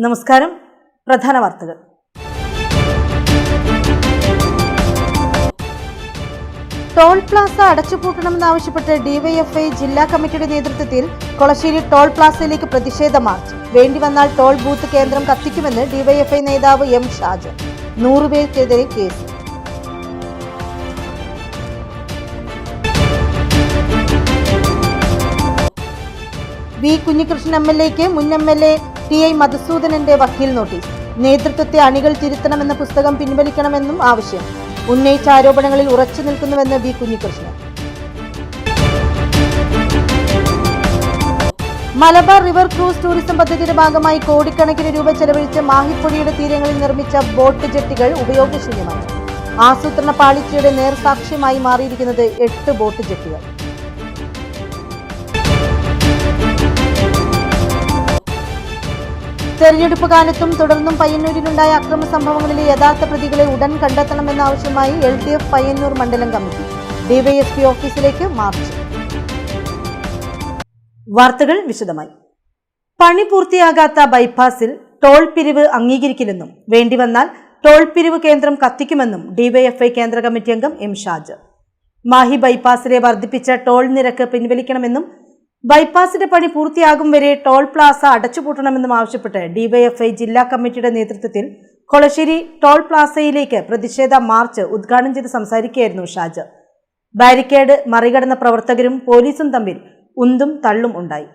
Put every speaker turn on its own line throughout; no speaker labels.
നമസ്കാരം. പ്രധാന വാർത്തകൾ. ടോൾ പ്ലാസ അടച്ചുപൂട്ടണമെന്നാവശ്യപ്പെട്ട് ഡിവൈഎഫ്ഐ ജില്ലാ കമ്മിറ്റിയുടെ നേതൃത്വത്തിൽ കൊളശ്ശേരി ടോൾ പ്ലാസയിലേക്ക് പ്രതിഷേധ മാർച്ച്. വേണ്ടിവന്നാൽ ടോൾ ബൂത്ത് കേന്ദ്രം കത്തിക്കുമെന്ന് ഡിവൈഎഫ്ഐ നേതാവ് എം ഷാജ്. 100 പേർക്കെതിരെ കേസ്. വി കുഞ്ഞികൃഷ്ണൻ എംഎൽഎക്ക് മുൻ എംഎൽഎ ടി.ഐ. മധുസൂദനന്റെ വക്കീൽ നോട്ടീസ്. നേതൃത്വത്തെ അണികൾ തിരുത്തണമെന്ന പുസ്തകം പിൻവലിക്കണമെന്നും ആവശ്യം. ഉന്നയിച്ച ആരോപണങ്ങളിൽ ഉറച്ചു നിൽക്കുന്നുവെന്ന് V Kunhikrishnan. Malabar river cruise tourism പദ്ധതിയുടെ ഭാഗമായി കോടിക്കണക്കിന് രൂപ ചെലവഴിച്ച് മാഹിപ്പുഴയുടെ തീരങ്ങളിൽ നിർമ്മിച്ച ബോട്ട് ജെട്ടികൾ ഉപയോഗശൂന്യമായി. ആസൂത്രണ പാളിച്ചയുടെ നേർസാക്ഷ്യമായി മാറിയിരിക്കുന്നത് 8 ബോട്ട് ജെട്ടികൾ. തെരഞ്ഞെടുപ്പ് കാലത്തും തുടർന്നും പയ്യന്നൂരിലുണ്ടായ അക്രമ സംഭവങ്ങളിലെ യഥാർത്ഥ പ്രതികളെ ഉടൻ കണ്ടെത്തണമെന്നാവശ്യമായി LDF പയ്യന്നൂർ മണ്ഡലം കമ്മിറ്റി ഡിവൈഎസ്പി ഓഫീസിലേക്ക് മാർച്ച്. വാർത്തകൾ വിശദമായി. പണി പൂർത്തിയാകാത്ത ബൈപ്പാസിൽ ടോൾ പിരിവ് അംഗീകരിക്കില്ലെന്നും വേണ്ടിവന്നാൽ ടോൾ പിരിവ് കേന്ദ്രം കത്തിക്കുമെന്നും ഡിവൈഎഫ്ഐ കേന്ദ്ര കമ്മിറ്റി അംഗം എം ഷാജ്. മാഹി ബൈപ്പാസിലെ വർദ്ധിപ്പിച്ച ടോൾ നിരക്ക് പിൻവലിക്കണമെന്നും ബൈപ്പാസിന്റെ പണി പൂർത്തിയാകും വരെ ടോൾ പ്ലാസ അടച്ചുപൂട്ടണമെന്നും ആവശ്യപ്പെട്ട് ഡിവൈഎഫ്ഐ ജില്ലാ കമ്മിറ്റിയുടെ നേതൃത്വത്തിൽ കൊളശ്ശേരി ടോൾ പ്ലാസയിലേക്ക് പ്രതിഷേധ മാർച്ച് ഉദ്ഘാടനം ചെയ്ത് സംസാരിക്കുകയായിരുന്നു ഷാജ്. ബാരിക്കേഡ് മറികടന്ന പ്രവർത്തകരും പോലീസും തമ്മിൽ ഉന്തും തള്ളും ഉണ്ടായി.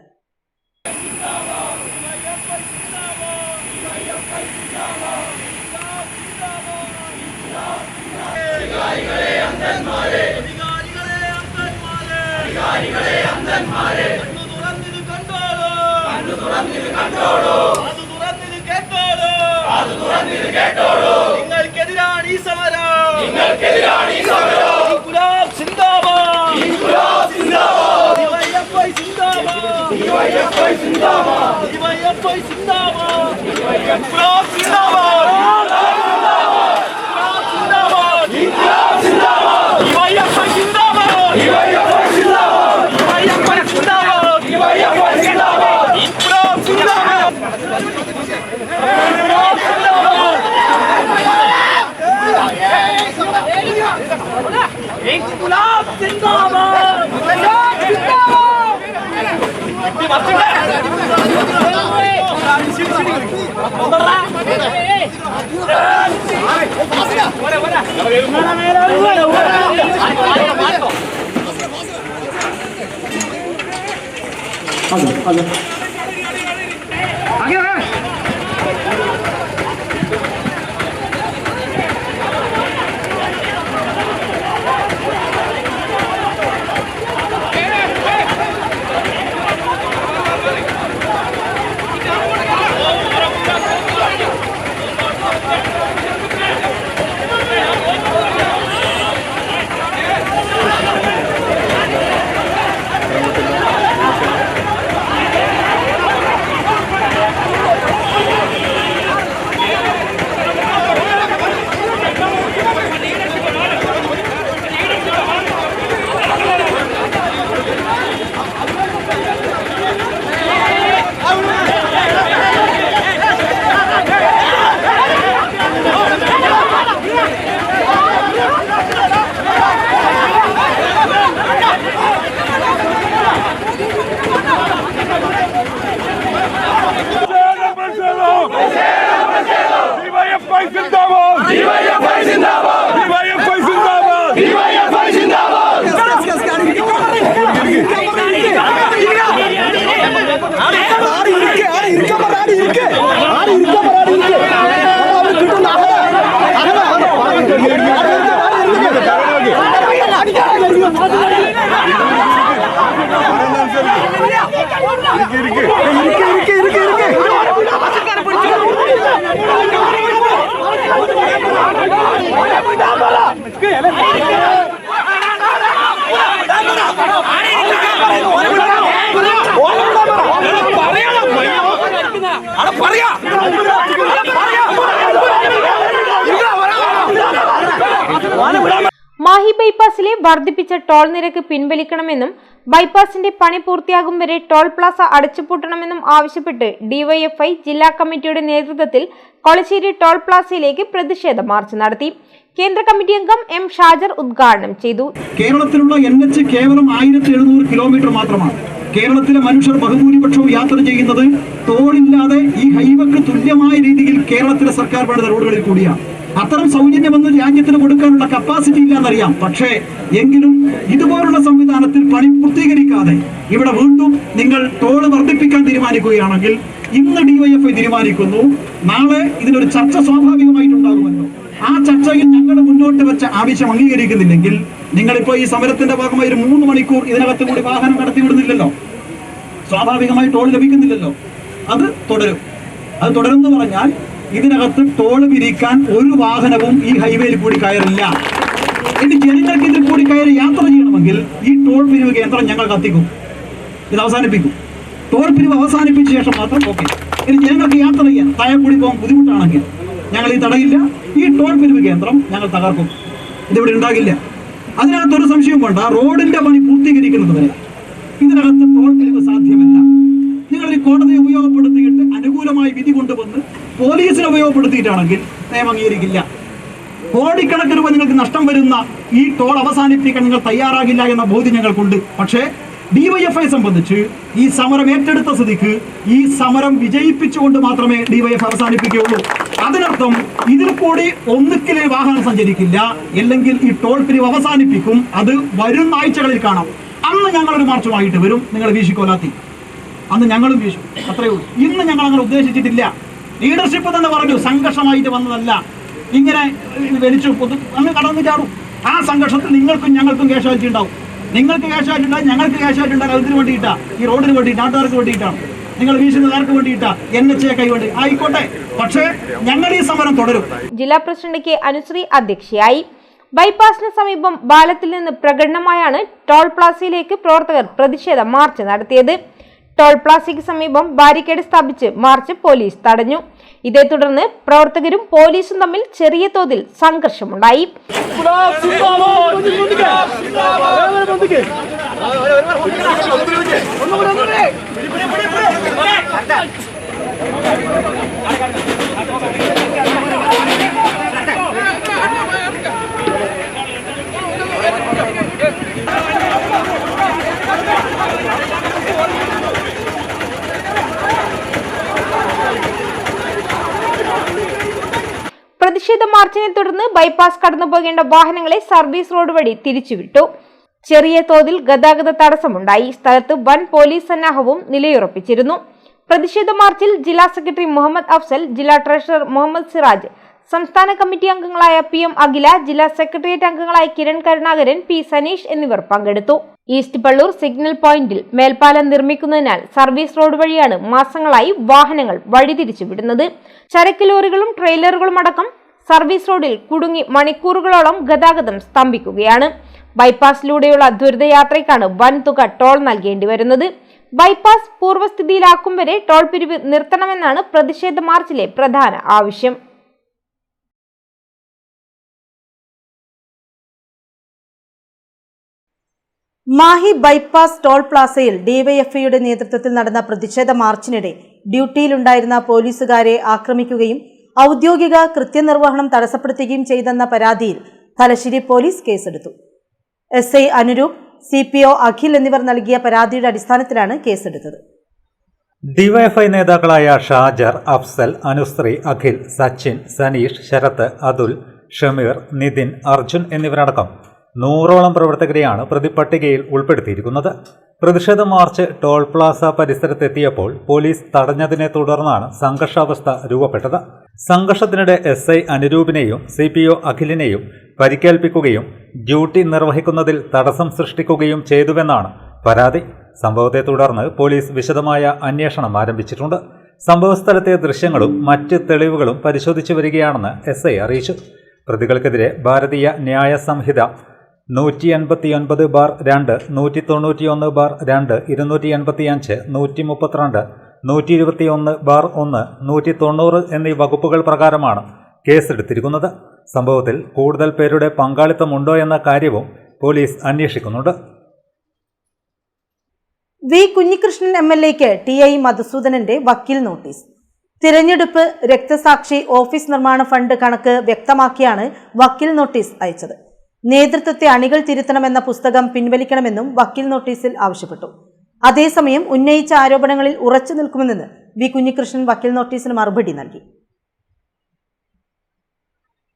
മാഹി ബൈപ്പാസിലെ വർദ്ധിപ്പിച്ച ടോൾ നിരക്ക് പിൻവലിക്കണമെന്നും ബൈപ്പാസിന്റെ പണി പൂർത്തിയാകും വരെ ടോൾ പ്ലാസ അടച്ചുപൂട്ടണമെന്നും ആവശ്യപ്പെട്ട് ഡിവൈഎഫ്ഐ ജില്ലാ കമ്മിറ്റിയുടെ നേതൃത്വത്തിൽ കൊളശ്ശേരി ടോൾ പ്ലാസയിലേക്ക് പ്രതിഷേധ മാർച്ച് നടത്തി. കേന്ദ്ര കമ്മിറ്റി അംഗം എം ഷാജർ ഉദ്ഘാടനം ചെയ്തു.
കേരളത്തിലുള്ള NH കേവലം 1700 കിലോമീറ്റർ മാത്രമാണ്. കേരളത്തിലെ മനുഷ്യർ ബഹുഭൂരിപക്ഷവും യാത്ര ചെയ്യുന്നത് ടോളില്ലാതെ ഈ ഹൈവേക്ക് തുല്യമായ രീതിയിൽ കേരളത്തിലെ സർക്കാർ പണിത റോഡുകളിൽ കൂടിയാണ്. അത്തരം സൗജന്യമൊന്നും രാജ്യത്തിന് കൊടുക്കാനുള്ള കപ്പാസിറ്റി ഇല്ലാന്നറിയാം. പക്ഷേ എങ്കിലും ഇതുപോലുള്ള സംവിധാനത്തിൽ പണി പൂർത്തീകരിക്കാതെ ഇവിടെ വീണ്ടും നിങ്ങൾ ടോള് വർദ്ധിപ്പിക്കാൻ തീരുമാനിക്കുകയാണെങ്കിൽ ഇന്ന് ഡിവൈഎഫ്ഐ തീരുമാനിക്കുന്നു, നാളെ ഇതിനൊരു ചർച്ച സ്വാഭാവികമായിട്ടുണ്ടാകുമല്ലോ. ആ ചർച്ചയിൽ ഞങ്ങൾ മുന്നോട്ട് വെച്ച ആവശ്യം അംഗീകരിക്കുന്നില്ലെങ്കിൽ നിങ്ങളിപ്പോ ഈ സമരത്തിന്റെ ഭാഗമായി ഒരു 3 മണിക്കൂർ ഇതിനകത്ത് കൂടി വാഹനം കടത്തിവിടുന്നില്ലല്ലോ, സ്വാഭാവികമായി ടോൾ ലഭിക്കുന്നില്ലല്ലോ. അത് തുടരും. അത് തുടരുമെന്ന് പറഞ്ഞാൽ ഇതിനകത്ത് ടോൾ പിരിക്കാൻ ഒരു വാഹനവും ഈ ഹൈവേയിൽ കൂടി കയറില്ല. ഇനി ജനങ്ങൾക്ക് ഇതിൽ കൂടി കയറി യാത്ര ചെയ്യണമെങ്കിൽ ഈ ടോൾ പിരിവ് കേന്ദ്രം ഞങ്ങൾ കത്തിക്കും, ഇത് അവസാനിപ്പിക്കും. ടോൾ പിരിവ് അവസാനിപ്പിച്ച ശേഷം മാത്രം ഓക്കെ. ഇനി ജനങ്ങൾക്ക് യാത്ര ചെയ്യാൻ താഴെക്കൂടി പോകാൻ ബുദ്ധിമുട്ടാണെങ്കിൽ ഞങ്ങൾ ഈ തടയില്ല, ഈ ടോൾ പിരിവ് കേന്ദ്രം ഞങ്ങൾ തകർക്കും. ഇതിവിടെ ഉണ്ടാകില്ല. അതിനകത്തൊരു സംശയം വേണ്ട. റോഡിന്റെ പണി പൂർത്തീകരിക്കുന്നത് വരെ ഇതിനകത്ത് ടോൾ പിരിവ് സാധ്യമല്ല. നിങ്ങൾ ഈ കോടതിയെ ഉപയോഗപ്പെടുത്തിയിട്ട് അനുകൂലമായി വിധി കൊണ്ടുവന്ന് പോലീസിനെ ഉപയോഗപ്പെടുത്തിയിട്ടാണെങ്കിൽ നിയമം അംഗീകരിക്കില്ല. കോടിക്കണക്കിന് രൂപ നിങ്ങൾക്ക് നഷ്ടം വരുന്ന ഈ ടോൾ അവസാനിപ്പിക്കാൻ നിങ്ങൾ തയ്യാറാകില്ല എന്ന ബോധ്യം ഞങ്ങൾക്കുണ്ട്. പക്ഷേ ഡിവൈഎഫ്ഐ സംബന്ധിച്ച് ഈ സമരം ഏറ്റെടുത്ത സ്ഥിതിക്ക് ഈ സമരം വിജയിപ്പിച്ചുകൊണ്ട് മാത്രമേ ഡിവൈഎഫ് അവസാനിപ്പിക്കുകയുള്ളൂ. അതിനർത്ഥം ഇതിൽ കൂടി ഒന്നുകിലെ വാഹനം സഞ്ചരിക്കില്ല, അല്ലെങ്കിൽ ഈ ടോൾ പിരിവ് അവസാനിപ്പിക്കും. അത് വരുന്ന ആഴ്ചകളിൽ കാണാം. അന്ന് ഞങ്ങളൊരു മാർച്ചുമായിട്ട് വരും. നിങ്ങൾ വീശിക്കോലാത്തി, അന്ന് ഞങ്ങളും വീശും, അത്രയേ ഉള്ളൂ. ഇന്ന് ഞങ്ങൾ അങ്ങനെ ഉദ്ദേശിച്ചിട്ടില്ല. ലീഡർഷിപ്പ് തന്നെ പറഞ്ഞു, സംഘർഷമായിട്ട് വന്നതല്ല, ഇങ്ങനെ വലിച്ചു അങ്ങ് കടന്നു ചാടും. ആ സംഘർഷത്തിൽ നിങ്ങൾക്കും ഞങ്ങൾക്കും കേശാഴ്ച ഉണ്ടാവും. നിങ്ങൾക്ക് കേശായിട്ടുണ്ടാകും, ഞങ്ങൾക്ക് കേശായിട്ടുണ്ടാകും. അതിന് വേണ്ടിയിട്ടാ, ഈ റോഡിന് വേണ്ടി, നാട്ടുകാർക്ക് വേണ്ടിയിട്ടാണ്. നിങ്ങൾ വീശുന്നതാർക്ക് വേണ്ടിയിട്ടാ, NH കൈവേണ്ടി ആയിക്കോട്ടെ. പക്ഷേ ഞങ്ങൾ ഈ സമരം തുടരും.
ജില്ലാ പ്രസിഡന്റ് കെ അനുശ്രീ അധ്യക്ഷയായി. ബൈപ്പാസിന് സമീപം പാലത്തിൽ നിന്ന് പ്രകടനമായാണ് ടോൾ പ്ലാസയിലേക്ക് പ്രവർത്തകർ പ്രതിഷേധ മാർച്ച് നടത്തിയത്. ടോൾ പ്ലാസയ്ക്ക് സമീപം ബാരിക്കേഡ് സ്ഥാപിച്ച് മാർച്ച് പോലീസ് തടഞ്ഞു. ഇതേ തുടർന്ന് പ്രവർത്തകരും പോലീസും തമ്മിൽ ചെറിയ തോതിൽ സംഘർഷമുണ്ടായി. പ്രതിഷേധ മാർച്ചിനെ തുടർന്ന് ബൈപ്പാസ് കടന്നുപോകേണ്ട വാഹനങ്ങളെ സർവീസ് റോഡ് വഴി തിരിച്ചുവിട്ടു. ചെറിയ തോതിൽ ഗതാഗത തടസ്സമുണ്ടായി. സ്ഥലത്ത് വൻ പോലീസ് സന്നാഹവും നിലയുറപ്പിച്ചിരുന്നു. പ്രതിഷേധ മാർച്ചിൽ ജില്ലാ സെക്രട്ടറി മുഹമ്മദ് അഫ്സൽ, ജില്ലാ ട്രഷറർ മുഹമ്മദ് സിറാജ്, സംസ്ഥാന കമ്മിറ്റി അംഗങ്ങളായ PM അഖില, ജില്ലാ സെക്രട്ടേറിയറ്റ് അംഗങ്ങളായ കിരൺ കരുണാകരൻ, P സനീഷ് എന്നിവർ പങ്കെടുത്തു. ഈസ്റ്റ് പള്ളൂർ സിഗ്നൽ പോയിന്റിൽ മേൽപ്പാലം നിർമ്മിക്കുന്നതിനാൽ സർവീസ് റോഡ് വഴിയാണ് മാസങ്ങളായി വാഹനങ്ങൾ വഴിതിരിച്ചു വിടുന്നത്. ചരക്ക് ലോറികളും ട്രെയിലറുകളും അടക്കം സർവീസ് റോഡിൽ കുടുങ്ങി മണിക്കൂറുകളോളം ഗതാഗതം സ്തംഭിക്കുകയാണ്. ബൈപ്പാസിലൂടെയുള്ള ദുരിതയാത്രയ്ക്കാണ് വൻതുക ടോൾ നൽകേണ്ടി വരുന്നത്. ബൈപ്പാസ് പൂർവ്വസ്ഥിതിയിലാക്കും വരെ ടോൾ പിരിവ് നിർത്തണമെന്നാണ് പ്രതിഷേധ മാർച്ചിലെ പ്രധാന ആവശ്യം.
മാഹി ബൈപ്പാസ് ടോൾ പ്ലാസയിൽ ഡിവൈഎഫ്ഐയുടെ നേതൃത്വത്തിൽ നടന്ന പ്രതിഷേധ മാർച്ചിനിടെ ഡ്യൂട്ടിയിലുണ്ടായിരുന്ന പോലീസുകാരെ ആക്രമിക്കുകയും ഔദ്യോഗിക കൃത്യനിർവഹണം തടസ്സപ്പെടുത്തുകയും ചെയ്തെന്ന പരാതിയിൽ തലശ്ശേരി പോലീസ് കേസെടുത്തു. SI അനുരൂപ്, CPO അഖിൽ എന്നിവർ നൽകിയ പരാതിയുടെ അടിസ്ഥാനത്തിലാണ് കേസെടുത്തത്.
ഡിവൈഎഫ്ഐ നേതാക്കളായ ഷാജർ, അഫ്സൽ, അനുശ്രീ, അഖിൽ, സച്ചിൻ, സനീഷ്, ശരത്ത്, അതുൽ, ഷമീർ, നിതിൻ, അർജുൻ എന്നിവരടക്കം 100ഓളം പ്രവർത്തകരെയാണ് പ്രതിപട്ടികയിൽ ഉൾപ്പെടുത്തിയിരിക്കുന്നത്. പ്രതിഷേധ മാർച്ച് ടോൾ പ്ലാസ പരിസരത്തെത്തിയപ്പോൾ പോലീസ് തടഞ്ഞതിനെ തുടർന്നാണ് സംഘർഷാവസ്ഥ രൂപപ്പെട്ടത്. സംഘർഷത്തിനിടെ SI അനുരൂപിനെയും CPO അഖിലിനെയും പരിക്കേൽപ്പിക്കുകയും ഡ്യൂട്ടി നിർവഹിക്കുന്നതിൽ തടസ്സം സൃഷ്ടിക്കുകയും ചെയ്തുവെന്നാണ് പരാതി. സംഭവത്തെ തുടർന്ന് പോലീസ് വിശദമായ അന്വേഷണം ആരംഭിച്ചിട്ടുണ്ട്. സംഭവസ്ഥലത്തെ ദൃശ്യങ്ങളും മറ്റ് തെളിവുകളും പരിശോധിച്ചു വരികയാണെന്ന് SI അറിയിച്ചു. പ്രതികൾക്കെതിരെ ഭാരതീയ ന്യായ സംഹിത 189/2, 191/2, 285, 132, 121/1, 190 എന്നീ വകുപ്പുകൾ പ്രകാരമാണ് കേസെടുത്തിരിക്കുന്നത്. സംഭവത്തിൽ കൂടുതൽ പേരുടെ പങ്കാളിത്തമുണ്ടോ എന്ന കാര്യവും പോലീസ് അന്വേഷിക്കുന്നുണ്ട്.
വി കുഞ്ഞികൃഷ്ണൻ MLAക്ക് TI മധുസൂദനന്റെ വക്കീൽ നോട്ടീസ്. തിരഞ്ഞെടുപ്പ് രക്തസാക്ഷി ഓഫീസ് നിർമ്മാണ ഫണ്ട് കണക്ക് വ്യക്തമാക്കിയാണ് വക്കീൽ നോട്ടീസ് അയച്ചത്. നേതൃത്വത്തെ അണികൾ തിരുത്തണമെന്ന പുസ്തകം പിൻവലിക്കണമെന്നും വക്കീൽ നോട്ടീസിൽ ആവശ്യപ്പെട്ടു. അതേസമയം ഉന്നയിച്ച ആരോപണങ്ങളിൽ ഉറച്ചു നിൽക്കുമെന്ന് വി കുഞ്ഞികൃഷ്ണൻ വക്കീൽ നോട്ടീസിന് മറുപടി നൽകി.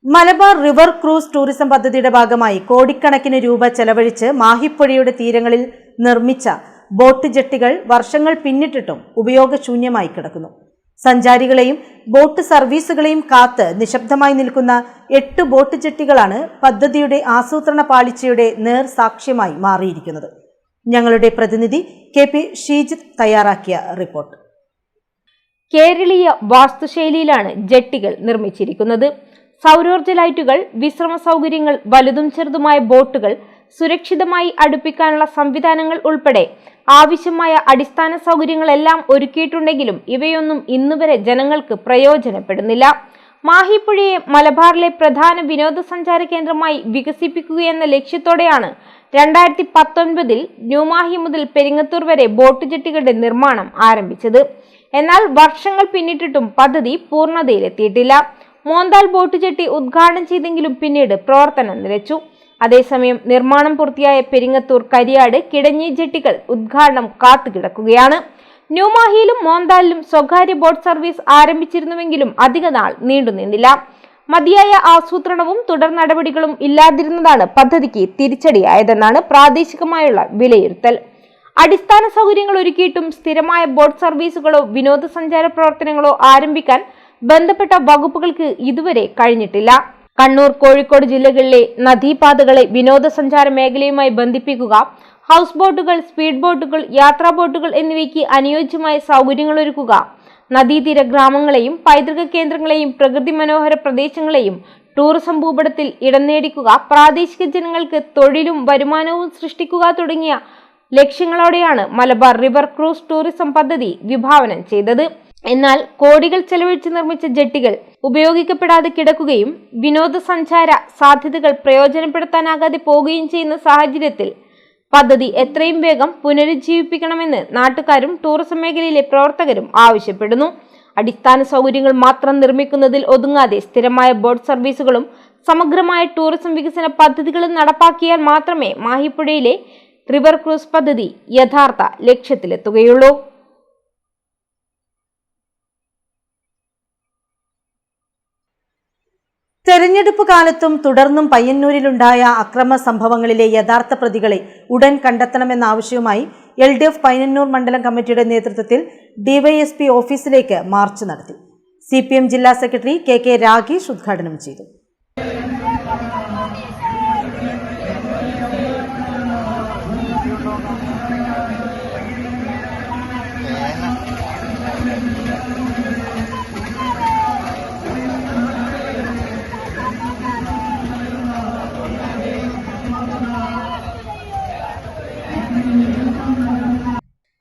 മലബാർ റിവർ ക്രൂസ് ടൂറിസം പദ്ധതിയുടെ ഭാഗമായി കോടിക്കണക്കിന് രൂപ ചെലവഴിച്ച് മാഹിപ്പുഴയുടെ തീരങ്ങളിൽ നിർമ്മിച്ച ബോട്ട് ജെട്ടികൾ വർഷങ്ങൾ പിന്നിട്ടിട്ടും ഉപയോഗശൂന്യമായി കിടക്കുന്നു. സഞ്ചാരികളെയും ബോട്ട് സർവീസുകളെയും കാത്ത് നിശബ്ദമായി നിൽക്കുന്ന 8 ബോട്ട് ജെട്ടികളാണ് പദ്ധതിയുടെ ആസൂത്രണ പാളിച്ചയുടെ നേർസാക്ഷ്യമായി മാറിയിരിക്കുന്നത്. ഞങ്ങളുടെ പ്രതിനിധി KP ഷീജിത്ത് തയ്യാറാക്കിയ റിപ്പോർട്ട്.
കേരളീയ വാസ്തുശൈലിയിലാണ് ജെട്ടികൾ നിർമ്മിച്ചിരിക്കുന്നത്. സൗരോർജ്ജ ലൈറ്റുകൾ, വിശ്രമ സൗകര്യങ്ങൾ, വലുതും ചെറുതുമായ ബോട്ടുകൾ, സുരക്ഷിതമായി അടുപ്പിക്കാനുള്ള സംവിധാനങ്ങൾ ഉൾപ്പെടെ ആവശ്യമായ അടിസ്ഥാന സൗകര്യങ്ങളെല്ലാം ഒരുക്കിയിട്ടുണ്ടെങ്കിലും ഇവയൊന്നും ഇന്നുവരെ ജനങ്ങൾക്ക് പ്രയോജനപ്പെടുന്നില്ല. മാഹിപ്പുഴയെ മലബാറിലെ പ്രധാന വിനോദസഞ്ചാര കേന്ദ്രമായി വികസിപ്പിക്കുകയെന്ന ലക്ഷ്യത്തോടെയാണ് 2019 ന്യൂമാഹി മുതൽ പെരിങ്ങത്തൂർ വരെ ബോട്ട് ജെട്ടികളുടെ നിർമ്മാണം ആരംഭിച്ചത്. എന്നാൽ വർഷങ്ങൾ പിന്നിട്ടിട്ടും പദ്ധതി പൂർണ്ണതയിലെത്തിയിട്ടില്ല. മോന്താൽ ബോട്ട് ജെട്ടി ഉദ്ഘാടനം ചെയ്തെങ്കിലും പിന്നീട് പ്രവർത്തനം നിലച്ചു. അതേസമയം നിർമ്മാണം പൂർത്തിയായ പെരിങ്ങത്തൂർ, കരിയാട്, കിടഞ്ഞി ജെട്ടികൾ ഉദ്ഘാടനം കാത്തുകിടക്കുകയാണ്. ന്യൂമാഹിയിലും മോന്താലിലും സ്വകാര്യ ബോട്ട് സർവീസ് ആരംഭിച്ചിരുന്നുവെങ്കിലും അധിക നാൾ നീണ്ടുനിന്നില്ല. മതിയായ ആസൂത്രണവും തുടർ നടപടികളും ഇല്ലാതിരുന്നതാണ് പദ്ധതിക്ക് തിരിച്ചടിയായതെന്നാണ് പ്രാദേശികമായുള്ള വിലയിരുത്തൽ. അടിസ്ഥാന സൗകര്യങ്ങൾ ഒരുക്കിയിട്ടും സ്ഥിരമായ ബോട്ട് സർവീസുകളോ വിനോദസഞ്ചാര പ്രവർത്തനങ്ങളോ ആരംഭിക്കാൻ ബന്ധപ്പെട്ട വകുപ്പുകൾക്ക് ഇതുവരെ കഴിഞ്ഞിട്ടില്ല. കണ്ണൂർ, കോഴിക്കോട് ജില്ലകളിലെ നദീപാതകളെ വിനോദസഞ്ചാര മേഖലയുമായി ബന്ധിപ്പിക്കുക, ഹൗസ് ബോട്ടുകൾ, സ്പീഡ് ബോട്ടുകൾ, യാത്രാ ബോട്ടുകൾ എന്നിവയ്ക്ക് അനുയോജ്യമായ സൗകര്യങ്ങൾ ഒരുക്കുക, നദീതീര ഗ്രാമങ്ങളെയും പൈതൃക കേന്ദ്രങ്ങളെയും പ്രകൃതി മനോഹര പ്രദേശങ്ങളെയും ടൂറിസം ഭൂപടത്തിൽ ഇടം നേടിക്കുക, പ്രാദേശിക ജനങ്ങൾക്ക് തൊഴിലും വരുമാനവും സൃഷ്ടിക്കുക തുടങ്ങിയ ലക്ഷ്യങ്ങളോടെയാണ് മലബാർ റിവർ ക്രൂസ് ടൂറിസം പദ്ധതി വിഭാവനം ചെയ്തത്. എന്നാൽ കോടികൾ ചെലവഴിച്ച് നിർമ്മിച്ച ജെട്ടികൾ ഉപയോഗിക്കപ്പെടാതെ കിടക്കുകയും വിനോദസഞ്ചാര സാധ്യതകൾ പ്രയോജനപ്പെടുത്താനാകാതെ പോവുകയും ചെയ്യുന്ന സാഹചര്യത്തിൽ പദ്ധതി എത്രയും വേഗം പുനരുജ്ജീവിപ്പിക്കണമെന്ന് നാട്ടുകാരും ടൂറിസം മേഖലയിലെ പ്രവർത്തകരും ആവശ്യപ്പെടുന്നു. അടിസ്ഥാന സൗകര്യങ്ങൾ മാത്രം നിർമ്മിക്കുന്നതിൽ ഒതുങ്ങാതെ സ്ഥിരമായ ബോട്ട് സർവീസുകളും സമഗ്രമായ ടൂറിസം വികസന പദ്ധതികളും നടപ്പാക്കിയാൽ മാത്രമേ മാഹിപ്പുഴയിലെ റിവർ ക്രൂസ് പദ്ധതി യഥാർത്ഥ ലക്ഷ്യത്തിലെത്തുകയുള്ളൂ.
തെരഞ്ഞെടുപ്പ് കാലത്തും തുടർന്നും പയ്യന്നൂരിലുണ്ടായ അക്രമ സംഭവങ്ങളിലെ യഥാർത്ഥ പ്രതികളെ ഉടൻ കണ്ടെത്തണമെന്ന ആവശ്യവുമായി LDF പയ്യന്നൂർ മണ്ഡലം കമ്മിറ്റിയുടെ നേതൃത്വത്തിൽ DYSP ഓഫീസിലേക്ക് മാർച്ച് നടത്തി. CPM ജില്ലാ സെക്രട്ടറി KK രാഗേഷ് ഉദ്ഘാടനം ചെയ്തു.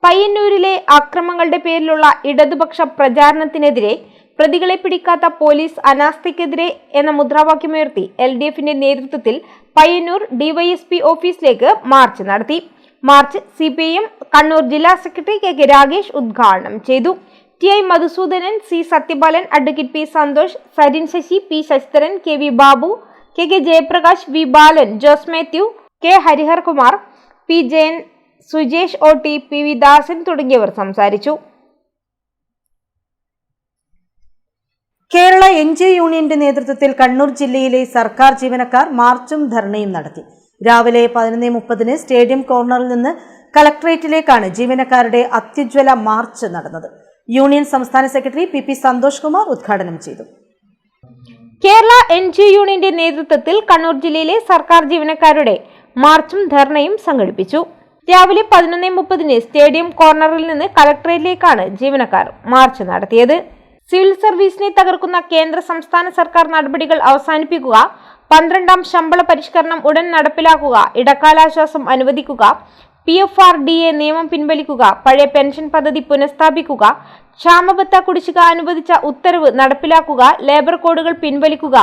പയ്യന്നൂരിലെ അക്രമങ്ങളുടെ പേരിലുള്ള ഇടതുപക്ഷ പ്രചാരണത്തിനെതിരെ പ്രതികളെ പിടിക്കാത്ത പോലീസ് അനാസ്ഥയ്ക്കെതിരെ എന്ന മുദ്രാവാക്യമുയർത്തി LDFന്റെ നേതൃത്വത്തിൽ പയ്യന്നൂർ DYSP ഓഫീസിലേക്ക് മാർച്ച് നടത്തി. മാർച്ച് CPM കണ്ണൂർ ജില്ലാ സെക്രട്ടറി KK രാഗേഷ് ഉദ്ഘാടനം ചെയ്തു. TI Madhusoodanan, C Sathyapalan, advocate P Santhosh, Sarin Sasi, P Sasidharan, KV Babu, KK Jayaprakash, V Balan, Jose Mathew, K Harihar Kumar, P Jayan, Sujesh OT, PV Dasan തുടങ്ങിയവർ സംസാരിച്ചു.
കേരള NGO യൂണിയന്റെ നേതൃത്വത്തിൽ കണ്ണൂർ ജില്ലയിലെ സർക്കാർ ജീവനക്കാർ മാർച്ചും ധർണയും നടത്തി. രാവിലെ 11:30 സ്റ്റേഡിയം കോർണറിൽ നിന്ന് കളക്ടറേറ്റിലേക്കാണ് ജീവനക്കാരുടെ അത്യുജ്വല മാർച്ച് നടന്നത്. യൂണിയൻ സംസ്ഥാന സെക്രട്ടറി PP സന്തോഷ് കുമാർ ഉദ്ഘാടനം ചെയ്തു.
കേരള NGO യൂണിയന്റെ നേതൃത്വത്തിൽ കണ്ണൂർ ജില്ലയിലെ സർക്കാർ ജീവനക്കാരുടെ മാർച്ചും ധർണയും സംഘടിപ്പിച്ചു. രാവിലെ 11:30 സ്റ്റേഡിയം കോർണറിൽ നിന്ന് കളക്ടറേറ്റിലേക്കാണ് ജീവനക്കാർ മാർച്ച് നടത്തിയത്. സിവിൽ സർവീസിനെ തകർക്കുന്ന കേന്ദ്ര സംസ്ഥാന സർക്കാർ നടപടികൾ അവസാനിപ്പിക്കുക, 12ാം ശമ്പള പരിഷ്കരണം ഉടൻ നടപ്പിലാക്കുക, ഇടക്കാലാശ്വാസം അനുവദിക്കുക, PFRDA നിയമം പിൻവലിക്കുക, പഴയ പെൻഷൻ പദ്ധതി പുനഃസ്ഥാപിക്കുക, ക്ഷാമബത്ത കുടിശ്ശിക അനുവദിച്ച ഉത്തരവ് നടപ്പിലാക്കുക, ലേബർ കോഡുകൾ പിൻവലിക്കുക,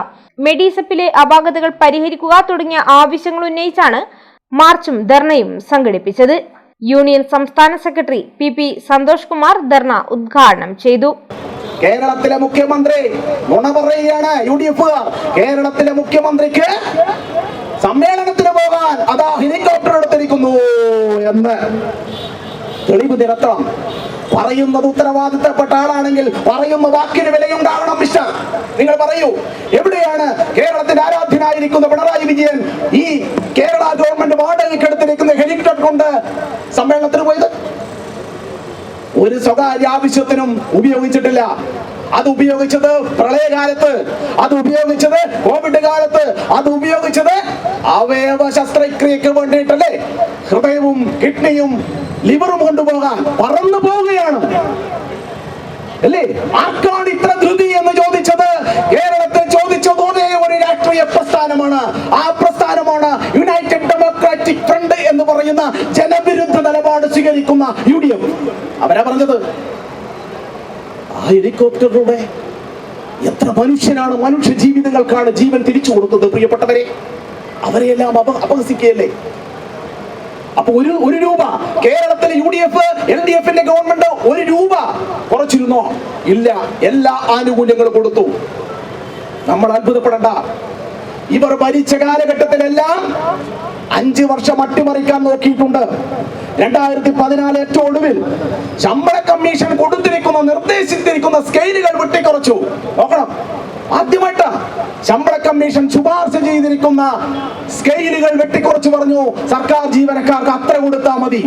മെഡിസെപ്പിലെ അപാകതകൾ പരിഹരിക്കുക തുടങ്ങിയ ആവശ്യങ്ങൾ ഉന്നയിച്ചാണ് മാർച്ചും ധർണയും സംഘടിപ്പിച്ചത്. യൂണിയൻ സംസ്ഥാന സെക്രട്ടറി PP സന്തോഷ് കുമാർ ധർണ ഉദ്ഘാടനം ചെയ്തു.
കേരളത്തിലെ മുഖ്യമന്ത്രി നുണ പറയുകയാണ്. UDF കേരളത്തിലെ മുഖ്യമന്ത്രിക്ക് സമ്മേളനത്തിന് പോകാൻ അതാ ഹെലികോപ്റ്റർ എടുത്തിരിക്കുന്നു എന്ന് തെളിവ് നിരത്തണം. പറയുന്നത് ഉത്തരവാദിത്തപ്പെട്ട ആളാണെങ്കിൽ പറയുന്ന വാക്കിന് വിലയുണ്ടാവണം. മിസ്റ്റർ, നിങ്ങൾ പറയൂ, എവിടെയാണ് കേരളത്തിന്റെ ആരാധ്യനായിരിക്കുന്ന പിണറായി വിജയൻ ഈ കേരള ഗവൺമെന്റ് വാടകയ്ക്ക് എടുത്തിരിക്കുന്ന ഹെലികോപ്റ്റർ കൊണ്ട് സമ്മേളനത്തിന് പോയത്? ഒരു സ്വകാര്യ ആവശ്യത്തിനും ഉപയോഗിച്ചിട്ടില്ല. അത് ഉപയോഗിച്ചത് പ്രളയകാലത്ത്, അത് ഉപയോഗിച്ചത് കോവിഡ് കാലത്ത്, അത് ഉപയോഗിച്ചത് അവയവ ശസ്ത്രക്രിയക്ക് വേണ്ടിയിട്ടല്ലേ? ഹൃദയവും കിഡ്നിയും ലിവറും കൊണ്ടുപോകാൻ പറന്നു പോവുകയാണ് അല്ലേ? ആർക്കാണ് ഇത്ര ധൃതി എന്ന് ചോദിച്ചത് കേരളത്തിൽ ചോദിച്ചത് ഒരേ ഒരു രാഷ്ട്രീയ പ്രസ്ഥാനമാണ്. ആ പ്രസ്ഥാനമാണ് യുണൈറ്റഡ് ഡെമോക്രാറ്റിക് ഫ്രണ്ട് എന്ന് പറയുന്ന ജനവിരുദ്ധ നിലപാട് സ്വീകരിക്കുന്ന UDF. അവരാ പറഞ്ഞത്. ആ ഹെലികോപ്റ്ററിലൂടെ എത്ര മനുഷ്യനാണ്, മനുഷ്യ ജീവിതങ്ങൾക്കാണ് ജീവൻ തിരിച്ചു കൊടുത്തത്. പ്രിയപ്പെട്ടവരെ, അവരെയെല്ലാം അപഹസിക്കുകയല്ലേ? അപ്പൊ ഒരു രൂപ കേരളത്തിലെ UDF LDFന്റെ ഗവൺമെന്റ് 1 രൂപ കുറച്ചിരുന്നോ? ഇല്ല, എല്ലാ ആനുകൂല്യങ്ങളും കൊടുത്തു. നമ്മൾ അത്ഭുതപ്പെടണ്ട. ഇവർ ഭരിച്ച കാലഘട്ടത്തിലെല്ലാം 5 വർഷം അട്ടിമറിക്കാൻ നോക്കിയിട്ടുണ്ട്. 2014 ഏറ്റവും ഒടുവിൽ ശമ്പള കമ്മീഷൻ കൊടുത്തിരിക്കുന്ന നിർദ്ദേശിച്ചിരിക്കുന്ന സ്കെയിലുകൾ വെട്ടിക്കുറച്ചു. നോക്കണം, ആദ്യമായിട്ട് ശമ്പള കമ്മീഷൻ ശുപാർശ ചെയ്തിരിക്കുന്ന സ്കെയിലുകൾ വെട്ടിക്കുറച്ചു പറഞ്ഞു സർക്കാർ ജീവനക്കാർക്ക് അത്ര കൊടുത്താൽ മതി.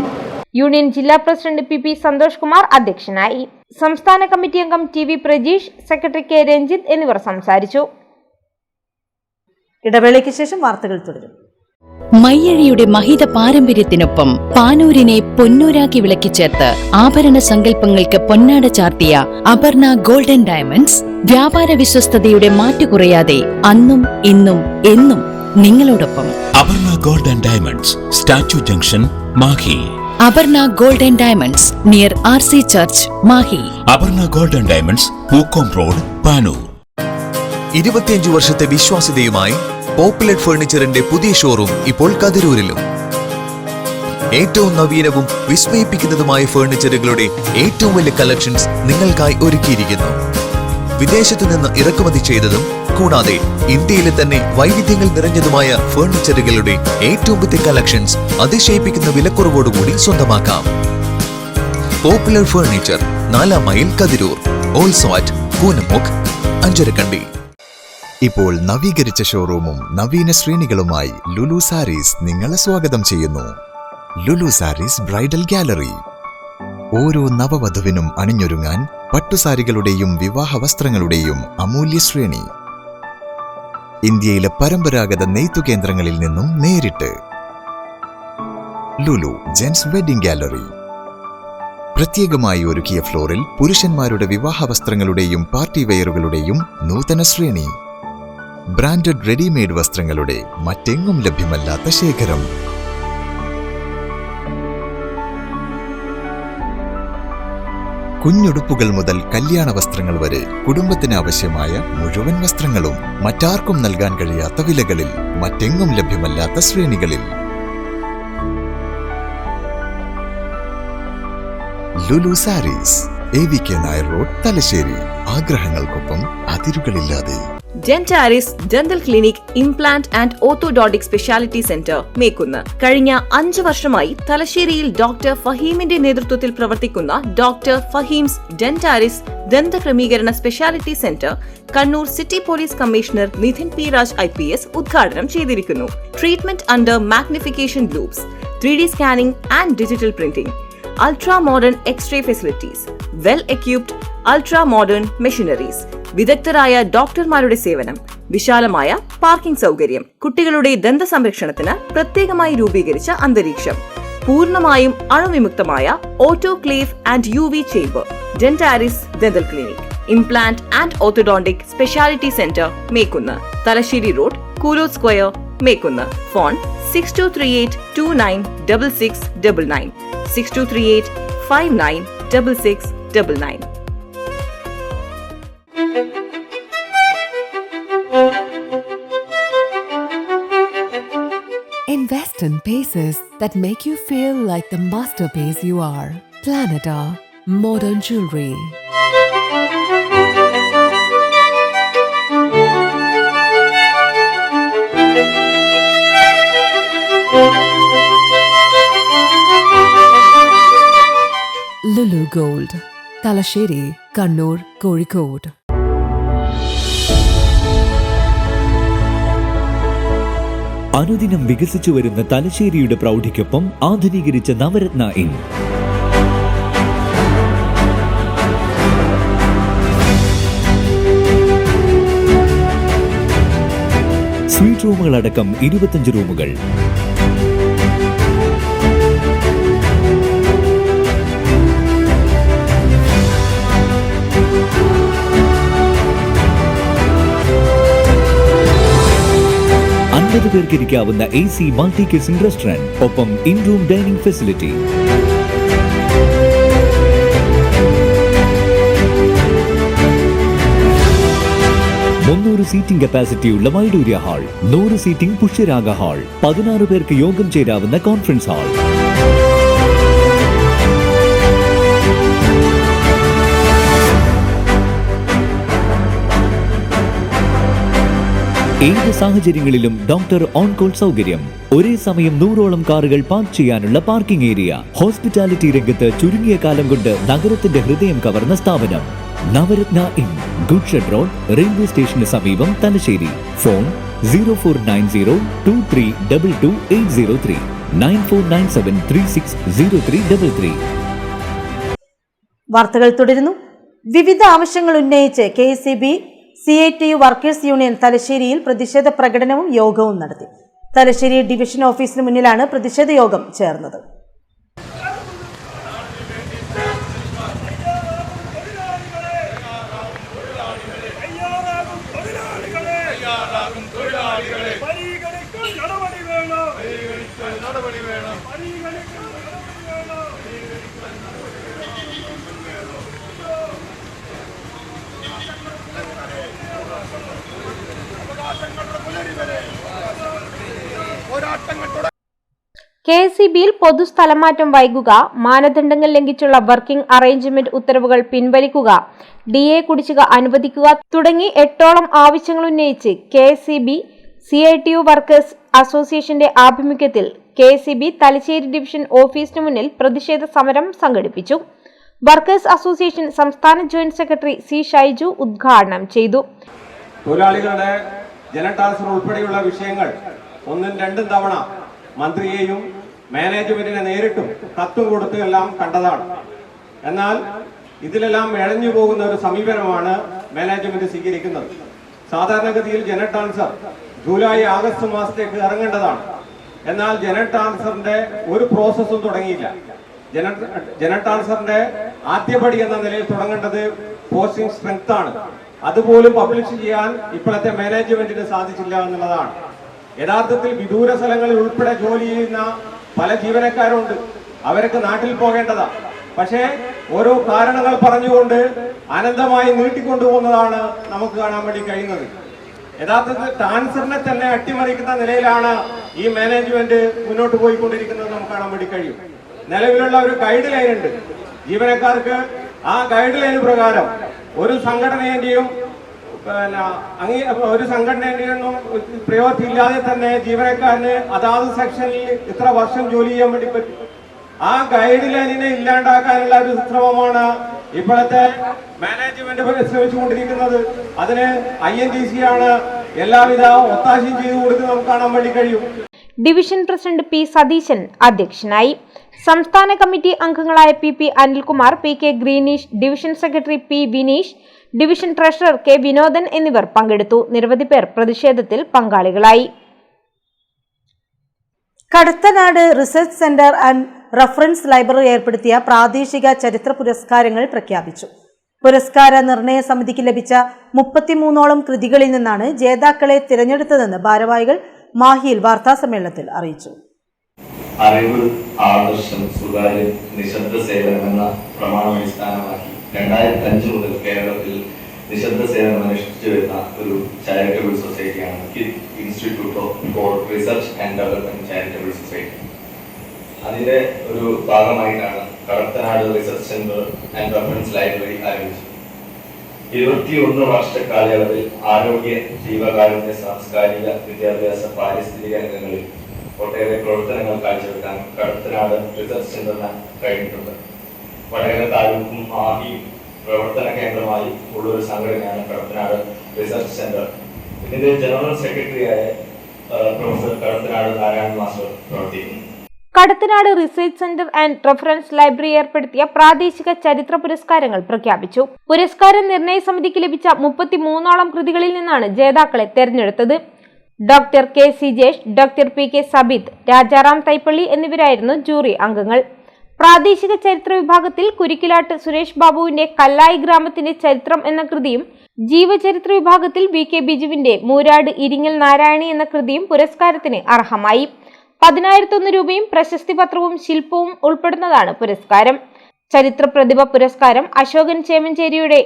യൂണിയൻ ജില്ലാ പ്രസിഡന്റ് PP സന്തോഷ് കുമാർ അധ്യക്ഷനായി. സംസ്ഥാന കമ്മിറ്റി അംഗം TV Prajeesh, secretary K Ranjith എന്നിവർ സംസാരിച്ചു.
ഇടവേളയ്ക്ക് ശേഷം വാർത്തകൾ തുടരും.
മയ്യഴിയുടെ മഹിത പാരമ്പര്യത്തിനൊപ്പം പാനൂരിനെ പൊന്നൂരാക്കി വിളക്കിച്ചേർത്ത് ആഭരണ സങ്കല്പങ്ങൾക്ക് പൊന്നാട ചാർത്തിയ അപർണ ഗോൾഡൻ ഡയമണ്ട്സ് വ്യാപാര വിശ്വസ്തയുടെ മാറ്റുകുറയാതെ അന്നും ഇന്നും എന്നും നിങ്ങളോടൊപ്പം.
Aparna golden diamonds, statue junction, Mahe.
Aparna golden diamonds near RC church, Mahe.
Aparna golden diamonds, Pookkom road, Panoor.
25 വർഷത്തെ വിശ്വാസ്യതയുമായി പോപ്പുലർ ഫർണിച്ചറിന്റെ പുതിയ ഷോറൂം ഇപ്പോൾ കതിരൂരിലും. ഏറ്റവും നവീനവും വിസ്മയിപ്പിക്കുന്നതുമായ ഫർണിച്ചറുകളുടെ ഏറ്റവും വലിയ കളക്ഷൻസ് നിങ്ങൾക്കായി ഒരുക്കിയിരിക്കുന്നു. വിദേശത്തു നിന്ന് ഇറക്കുമതി ചെയ്തതും കൂടാതെ ഇന്ത്യയിലെ തന്നെ വൈവിധ്യങ്ങൾ നിറഞ്ഞതുമായ ഫർണിച്ചറുകളുടെ ഏറ്റവും പുതിയ കളക്ഷൻസ് അതിശയിപ്പിക്കുന്ന വിലക്കുറവോടുകൂടി സ്വന്തമാക്കാം. Popular furniture, 4 mile, Kathirur. Also at Koonamukku, Anjarakandy.
ഇപ്പോൾ നവീകരിച്ച ഷോറൂമും നവീന ശ്രേണികളുമായി ലുലു സാരീസ് നിങ്ങളെ സ്വാഗതം ചെയ്യുന്നു. Lulu Sarees bridal gallery. ഓരോ നവവധുവിനും അണിഞ്ഞൊരുങ്ങാൻ പട്ടുസാരികളുടെയും വിവാഹ വസ്ത്രങ്ങളുടെയും അമൂല്യ ശ്രേണി. ഇന്ത്യയിലെ പരമ്പരാഗത നെയ്ത്തു കേന്ദ്രങ്ങളിൽ നിന്നും നേരിട്ട്. Lulu gents wedding gallery. പ്രത്യേകമായി ഒരുക്കിയ ഫ്ലോറിൽ പുരുഷന്മാരുടെ വിവാഹ വസ്ത്രങ്ങളുടെയും പാർട്ടി വെയറുകളുടെയും നൂതന ശ്രേണി. ബ്രാൻഡഡ് റെഡിമെയ്ഡ് വസ്ത്രങ്ങളുടെ മറ്റെങ്ങും ലഭ്യമല്ലാത്ത ശേഖരം. കുഞ്ഞുടുപ്പുകൾ മുതൽ കല്യാണ വസ്ത്രങ്ങൾ വരെ കുടുംബത്തിന് ആവശ്യമായ മുഴുവൻ വസ്ത്രങ്ങളും മറ്റാർക്കും നൽകാൻ കഴിയാത്ത വിലകളിൽ, മറ്റെങ്ങും ലഭ്യമല്ലാത്ത ശ്രേണികളിൽ. Lulu Sarees, AVK Nair road, Thalassery. ആഗ്രഹങ്ങൾക്കൊപ്പം അതിരുകളില്ലാതെ.
Dentaris dental clinic, implant and orthodontic speciality centre, Mekkunnu. കഴിഞ്ഞ 5 വർഷമായി തലശ്ശേരിയിൽ ഡോക്ടർ ഫഹീമിന്റെ നേതൃത്വത്തിൽ പ്രവർത്തിക്കുന്ന ഡോക്ടർ ഫഹീംസ് ഡെന്റാരിസ് ദന്തക്രമീകരണ speciality centre Kannur city police commissioner Nidhin P. Raj IPS ഉദ്ഘാടനം ചെയ്തിരിക്കുന്നു. Treatment under magnification loops, 3D scanning and digital printing, ultra modern X-ray facilities, well equipped ultra modern machineries, വിദഗ്ധരായ ഡോക്ടർമാരുടെ സേവനം, വിശാലമായ പാർക്കിംഗ് സൗകര്യം, കുട്ടികളുടെ ദന്ത സംരക്ഷണത്തിന് പ്രത്യേകമായി രൂപീകരിച്ച അന്തരീക്ഷം, പൂർണ്ണമായും അണുവിമുക്തമായ autoclave and UV chamber. Dentaris dental clinic, implant and orthodontic speciality centre, Mekkunnu, Thalassery road, Koorothu square, Mekkunnu. Phone 6238296699 6238596699.
Invest in pieces that make you feel like the masterpiece you are. Planeta Modern Jewelry. Lulu Gold, Talasheri, Kannur, Kozhikode.
അനുദിനം വികസിച്ചു വരുന്ന തലശ്ശേരിയുടെ പ്രൗഢിക്കൊപ്പം ആധുനീകരിച്ച Navaratna inn. Suite റൂമുകളടക്കം 25 റൂമുകൾ. പേർക്ക് ഇരിക്കാവുന്ന AC മൾട്ടി കിച്ചൺ റെസ്റ്റോറന്റ്, ഒപ്പം in room dining facility. Seating കപ്പാസിറ്റിയുള്ള Vaidoorya hall, 100 seating Pushyaraga hall, 16 പേർക്ക് യോഗം ചേരാവുന്ന കോൺഫറൻസ് ഹാൾ. ഏത് സാഹചര്യങ്ങളിലും ഡോക്ടർ ഓൺ കോൾ സൗകര്യം. ഒരേ സമയം 100ഓളം കാറുകൾ പാർക്ക് ചെയ്യാനുള്ള പാർക്കിംഗ് ഏരിയ. ഹോസ്പിറ്റാലിറ്റി രംഗത്ത് ചുരുങ്ങിയ കാലം കൊണ്ട് നഗരത്തിന്റെ ഹൃദയം കവർന്ന സ്ഥാപനം Navaratna inn, good shed road, railway സ്റ്റേഷന് സമീപം, തലശ്ശേരി. ഫോൺ 049023228803 9497360333.
വാർത്തകൾ തുടരുന്നു. വിവിധ ആവശ്യങ്ങൾ ഉന്നയിച്ച് KSEB CITU വർക്കേഴ്സ് യൂണിയൻ തലശ്ശേരിയിൽ പ്രതിഷേധ പ്രകടനവും യോഗവും നടത്തി. തലശ്ശേരി ഡിവിഷൻ ഓഫീസിന് മുന്നിലാണ് പ്രതിഷേധ യോഗം ചേർന്നത്.
KSEBയിൽ പൊതുസ്ഥലമാറ്റം വൈകുക, മാനദണ്ഡങ്ങൾ ലംഘിച്ചുള്ള വർക്കിംഗ് അറേഞ്ച്മെന്റ് ഉത്തരവുകൾ പിൻവലിക്കുക, DA കുടിശ്ശിക അനുവദിക്കുക തുടങ്ങി 8ഓളം ആവശ്യങ്ങൾ ഉന്നയിച്ച് KSEB CITU വർക്കേഴ്സ് അസോസിയേഷന്റെ ആഭിമുഖ്യത്തിൽ KSEB തലശ്ശേരി ഡിവിഷൻ ഓഫീസിന് മുന്നിൽ പ്രതിഷേധ സമരം സംഘടിപ്പിച്ചു. വർക്കേഴ്സ് അസോസിയേഷൻ സംസ്ഥാന ജോയിന്റ് സെക്രട്ടറി C. ഷൈജു ഉദ്ഘാടനം ചെയ്തു.
തൊഴിലാളികളുടെ ജനടാസ്കർ ഉൾപ്പെടെയുള്ള വിഷയങ്ങൾ 1-2 തവണ മന്ത്രിയെയും മാനേജ്മെന്റിനെ നേരിട്ടും കത്തും കൊടുത്തും എല്ലാം കണ്ടതാണ്. എന്നാൽ ഇതിലെല്ലാം ഇഴഞ്ഞു പോകുന്ന ഒരു സമീപനമാണ് മാനേജ്മെന്റ് സ്വീകരിക്കുന്നത്. സാധാരണഗതിയിൽ ജനറൽ ട്രാൻസ്ഫർ ജൂലൈ ആഗസ്റ്റ് മാസത്തേക്ക് ഇറങ്ങേണ്ടതാണ്. എന്നാൽ ജനറൽ ട്രാൻസ്ഫറിന്റെ ഒരു പ്രോസസ്സും തുടങ്ങിയില്ല. ജനറൽ ട്രാൻസ്ഫറിന്റെ ആദ്യപടി എന്ന നിലയിൽ തുടങ്ങേണ്ടത് പോസ്റ്റിംഗ് സ്ട്രെങ്ത് ആണ്. അതുപോലും പബ്ലിഷ് ചെയ്യാൻ ഇപ്പോഴത്തെ മാനേജ്മെന്റിന് സാധിച്ചില്ല എന്നുള്ളതാണ്. യഥാർത്ഥത്തിൽ വിദൂര സ്ഥലങ്ങളിൽ ഉൾപ്പെടെ ജോലി ചെയ്യുന്ന പല ജീവനക്കാരുണ്ട്. അവർക്ക് നാട്ടിൽ പോകേണ്ടതാ. പക്ഷേ ഓരോ കാരണങ്ങൾ പറഞ്ഞുകൊണ്ട് അനന്തമായി നീട്ടിക്കൊണ്ടുപോകുന്നതാണ് നമുക്ക് കാണാൻ വേണ്ടി കഴിയുന്നത്. യഥാർത്ഥത്തിൽ ട്രാൻസ്ഫറിനെ തന്നെ അട്ടിമറിക്കുന്ന നിലയിലാണ് ഈ മാനേജ്മെന്റ് മുന്നോട്ട് പോയിക്കൊണ്ടിരിക്കുന്നത് നമുക്ക് കാണാൻ വേണ്ടി കഴിയും. നിലവിലുള്ള ഒരു ഗൈഡ് ലൈൻ ഉണ്ട് ജീവനക്കാർക്ക്. ആ ഗൈഡ് ലൈൻ പ്രകാരം ഒരു സംഘടനയുടെയും പ്രയോജനമില്ലാതെ തന്നെ ജീവനക്കാരന് അതാത് സെക്ഷനിൽ ഇത്ര വർഷം ജോലി ചെയ്യാൻ വേണ്ടി പറ്റും. ആ ഗൈഡ് ലൈനിനെ ഇല്ലാണ്ടാക്കാനുള്ള ഒരു ശ്രമമാണ് ഇപ്പോഴത്തെ മാനേജ്മെന്റ് ശ്രമിച്ചുകൊണ്ടിരിക്കുന്നത്. അതിന് INTC ആണ് എല്ലാവിധ ഒത്താശയും ചെയ്തു കൊടുത്ത് നമുക്ക് കാണാൻ വേണ്ടി കഴിയും.
Division president P. സതീശൻ അധ്യക്ഷനായി. സംസ്ഥാന കമ്മിറ്റി അംഗങ്ങളായ PP. Anilkumar, PK. Greeneesh, division secretary P. Vineesh, division treasurer K. Vinodan എന്നിവർ പങ്കെടുത്തു. നിരവധി പേർ പ്രതിഷേധത്തിൽ പങ്കാളികളായി.
Kadathanad research centre and reference library ഏർപ്പെടുത്തിയ പ്രാദേശിക ചരിത്ര പുരസ്കാരങ്ങൾ പ്രഖ്യാപിച്ചു. പുരസ്കാര നിർണയ സമിതിക്ക് ലഭിച്ച 33ഓളം കൃതികളിൽ നിന്നാണ് ജേതാക്കളെ തിരഞ്ഞെടുത്തതെന്ന് ഭാരവാഹികൾ മാഹിയിൽ വാർത്താസമ്മേളനത്തിൽ അറിയിച്ചു.
അറിവ്, ആദർശം, സ്വകാര്യ നിശബ്ദ സേവനം എന്ന പ്രമാണം അടിസ്ഥാനമാക്കി 2005 മുതൽ കേരളത്തിൽ നിശബ്ദ സേവനം അനുഷ്ഠിച്ചു വരുന്ന ഒരു ചാരിറ്റബിൾ സൊസൈറ്റിയാണ് kid institute for research and development charitable society. അതിന്റെ ഒരു ഭാഗമായിട്ടാണ് Kadathanad research centre and reference library ആരംഭിച്ചത്. 21 വർഷ കാലയളവിൽ ആരോഗ്യ, ജീവകാരുണ്യ, സാംസ്കാരിക, വിദ്യാഭ്യാസ, പാരിസ്ഥിതിക രംഗങ്ങളിൽ ഒട്ടേറെ പ്രവർത്തനങ്ങൾ കാഴ്ചവെക്കാൻ കടത്തനാട് റിസർച്ച് സെന്ററിന് കഴിഞ്ഞിട്ടുണ്ട്. വടകര താലൂക്കും മാഹി പ്രവർത്തന കേന്ദ്രമായി ഉള്ള ഒരു സംഘടനയാണ് കടത്തനാട് റിസർച്ച് സെന്റർ. ഇതിന്റെ ജനറൽ സെക്രട്ടറിയായ പ്രൊഫസർ കടത്തനാട് നാരായണൻ മാസ്റ്റർ പ്രവർത്തിക്കുന്നു.
Kadathanad research centre and reference library ഏർപ്പെടുത്തിയ പ്രാദേശിക ചരിത്ര പുരസ്കാരങ്ങൾ പ്രഖ്യാപിച്ചു. പുരസ്കാര നിർണയ സമിതിക്ക് ലഭിച്ച 33ഓളം കൃതികളിൽ നിന്നാണ് ജേതാക്കളെ തെരഞ്ഞെടുത്തത്. Doctor K C Jesh, doctor P K Sabith, Rajaram Thaippally എന്നിവരായിരുന്നു ജൂറി അംഗങ്ങൾ. പ്രാദേശിക ചരിത്ര വിഭാഗത്തിൽ കുരിക്കിലാട്ട് സുരേഷ് ബാബുവിന്റെ കല്ലായി ഗ്രാമത്തിന്റെ ചരിത്രം എന്ന കൃതിയും, ജീവചരിത്ര വിഭാഗത്തിൽ വി കെ ബിജുവിന്റെ മൂരാട് ഇരിങ്ങൽ നാരായണി എന്ന കൃതിയും പുരസ്കാരത്തിന് അർഹമായി. 10,001 രൂപയും പ്രശസ്തി പത്രവും ശില്പവും ഉൾപ്പെടുന്നതാണ് പുരസ്കാരം. ചരിത്ര പ്രതിഭ പുരസ്കാരം അശോകൻ ചേമഞ്ചേരിയുടെ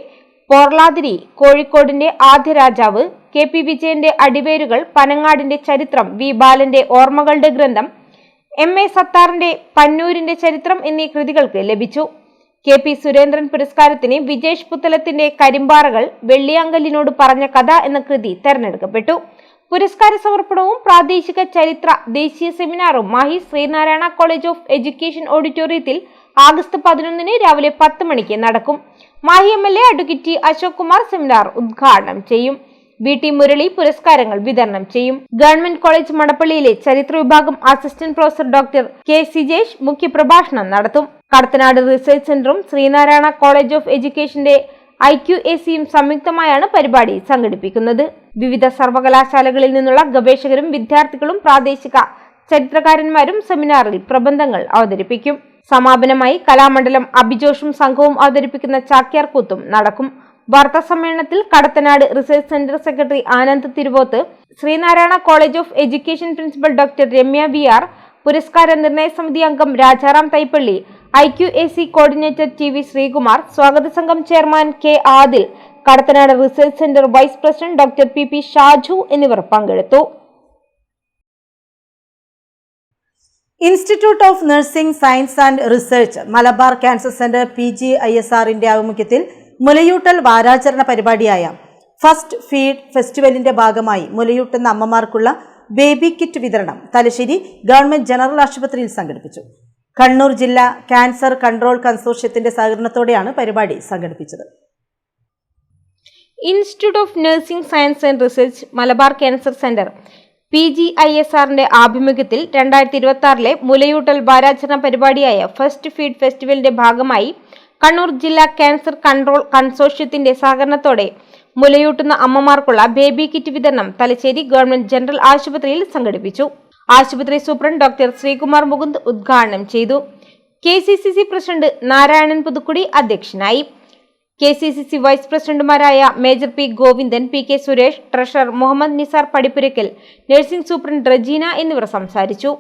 പോർലാതിരി, കോഴിക്കോടിന്റെ ആദ്യ രാജാവ്, കെ പി വിജയന്റെ അടിവേരുകൾ, പനങ്ങാടിന്റെ ചരിത്രം, വി ബാലന്റെ ഓർമ്മകളുടെ ഗ്രന്ഥം, എം എ സത്താറിന്റെ പന്നൂരിന്റെ ചരിത്രം എന്നീ കൃതികൾക്ക് ലഭിച്ചു. കെ പി സുരേന്ദ്രൻ പുരസ്കാരത്തിന് വിജേഷ് പുത്തലത്തിന്റെ കരിമ്പാറകൾ, വെള്ളിയാങ്കലിനോട് പറഞ്ഞ കഥ എന്ന കൃതി തെരഞ്ഞെടുക്കപ്പെട്ടു. പുരസ്കാര സമർപ്പണവും പ്രാദേശിക ചരിത്ര ദേശീയ സെമിനാറും Mahe Sreenarayana college of education ഓഡിറ്റോറിയത്തിൽ ആഗസ്റ്റ് 11 രാവിലെ 10 മണിക്ക് നടക്കും. Mahe MLA advocate T Ashok Kumar seminar ഉദ്ഘാടനം ചെയ്യും. വി ടി മുരളി പുരസ്കാരങ്ങൾ വിതരണം ചെയ്യും. ഗവൺമെന്റ് കോളേജ് മടപ്പള്ളിയിലെ ചരിത്ര വിഭാഗം assistant professor doctor K Sijesh മുഖ്യപ്രഭാഷണം നടത്തും. കടത്തനാട് റിസർച്ച് സെന്ററും ശ്രീനാരായണ കോളേജ് ഓഫ് എഡ്യൂക്കേഷന്റെ IQACയും സംയുക്തമായാണ് പരിപാടി സംഘടിപ്പിക്കുന്നത്. വിവിധ സർവകലാശാലകളിൽ നിന്നുള്ള ഗവേഷകരും വിദ്യാർത്ഥികളും പ്രാദേശിക ചരിത്രകാരന്മാരും സെമിനാറിൽ പ്രബന്ധങ്ങൾ അവതരിപ്പിക്കും. സമാപനമായി കലാമണ്ഡലം അഭിജോഷും സംഘവും അവതരിപ്പിക്കുന്ന ചാക്യാർകൂത്തും നടക്കും. വാർത്താ സമ്മേളനത്തിൽ Kadathanad research centre secretary Anand Thiruvoth, Sreenarayana college of education principal doctor Ramya VR, പുരസ്കാര നിർണയ സമിതി അംഗം Rajaram Thaippally, IQAC coordinator TV Sreekumar, സ്വാഗത സംഘം chairman K Adil, Kadathanad research centre vice president doctor PP Shaju എന്നിവർ പങ്കെടുത്തു.
Institute of nursing science and research Malabar cancer centre PGISRന്റെ ആഭിമുഖ്യത്തിൽ മുലയൂട്ടൽ വാരാചരണ പരിപാടിയായ ഫസ്റ്റ് ഫീഡ് ഫെസ്റ്റിവലിന്റെ ഭാഗമായി മുലയൂട്ടുന്ന അമ്മമാർക്കുള്ള ബേബി കിറ്റ് വിതരണം തലശ്ശേരി ഗവൺമെന്റ് ജനറൽ ആശുപത്രിയിൽ സംഘടിപ്പിച്ചു. കണ്ണൂർ ജില്ലാ ക്യാൻസർ കൺട്രോൾ കൺസോർഷ്യത്തിന്റെ സഹകരണത്തോടെയാണ് പരിപാടി സംഘടിപ്പിച്ചത്.
Institute of nursing science and research Malabar cancer centre PGISRന്റെ ആഭിമുഖ്യത്തിൽ 2026 മുലയൂട്ടൽ വാരാചരണ പരിപാടിയായ ഫസ്റ്റ് ഫീഡ് ഫെസ്റ്റിവലിന്റെ ഭാഗമായി കണ്ണൂർ ജില്ലാ ക്യാൻസർ കൺട്രോൾ കൺസോർഷ്യത്തിന്റെ സഹകരണത്തോടെ മുലയൂട്ടുന്ന അമ്മമാർക്കുള്ള ബേബി കിറ്റ് വിതരണം തലശ്ശേരി ഗവൺമെന്റ് ജനറൽ ആശുപത്രിയിൽ സംഘടിപ്പിച്ചു. ആശുപത്രി സൂപ്രണ്ട് ഡോക്ടർ ശ്രീകുമാർ മുകുന്ദ് ഉദ്ഘാടനം ചെയ്തു. KCCC പ്രസിഡന്റ് നാരായണൻ പുതുക്കുടി അധ്യക്ഷനായി. KCCC വൈസ് പ്രസിഡന്റുമാരായ major P Govindan, PK Suresh, treasurer Muhammad Nisar Padippurakkal, nursing superintendent Rejeena എന്നിവർ സംസാരിച്ചു.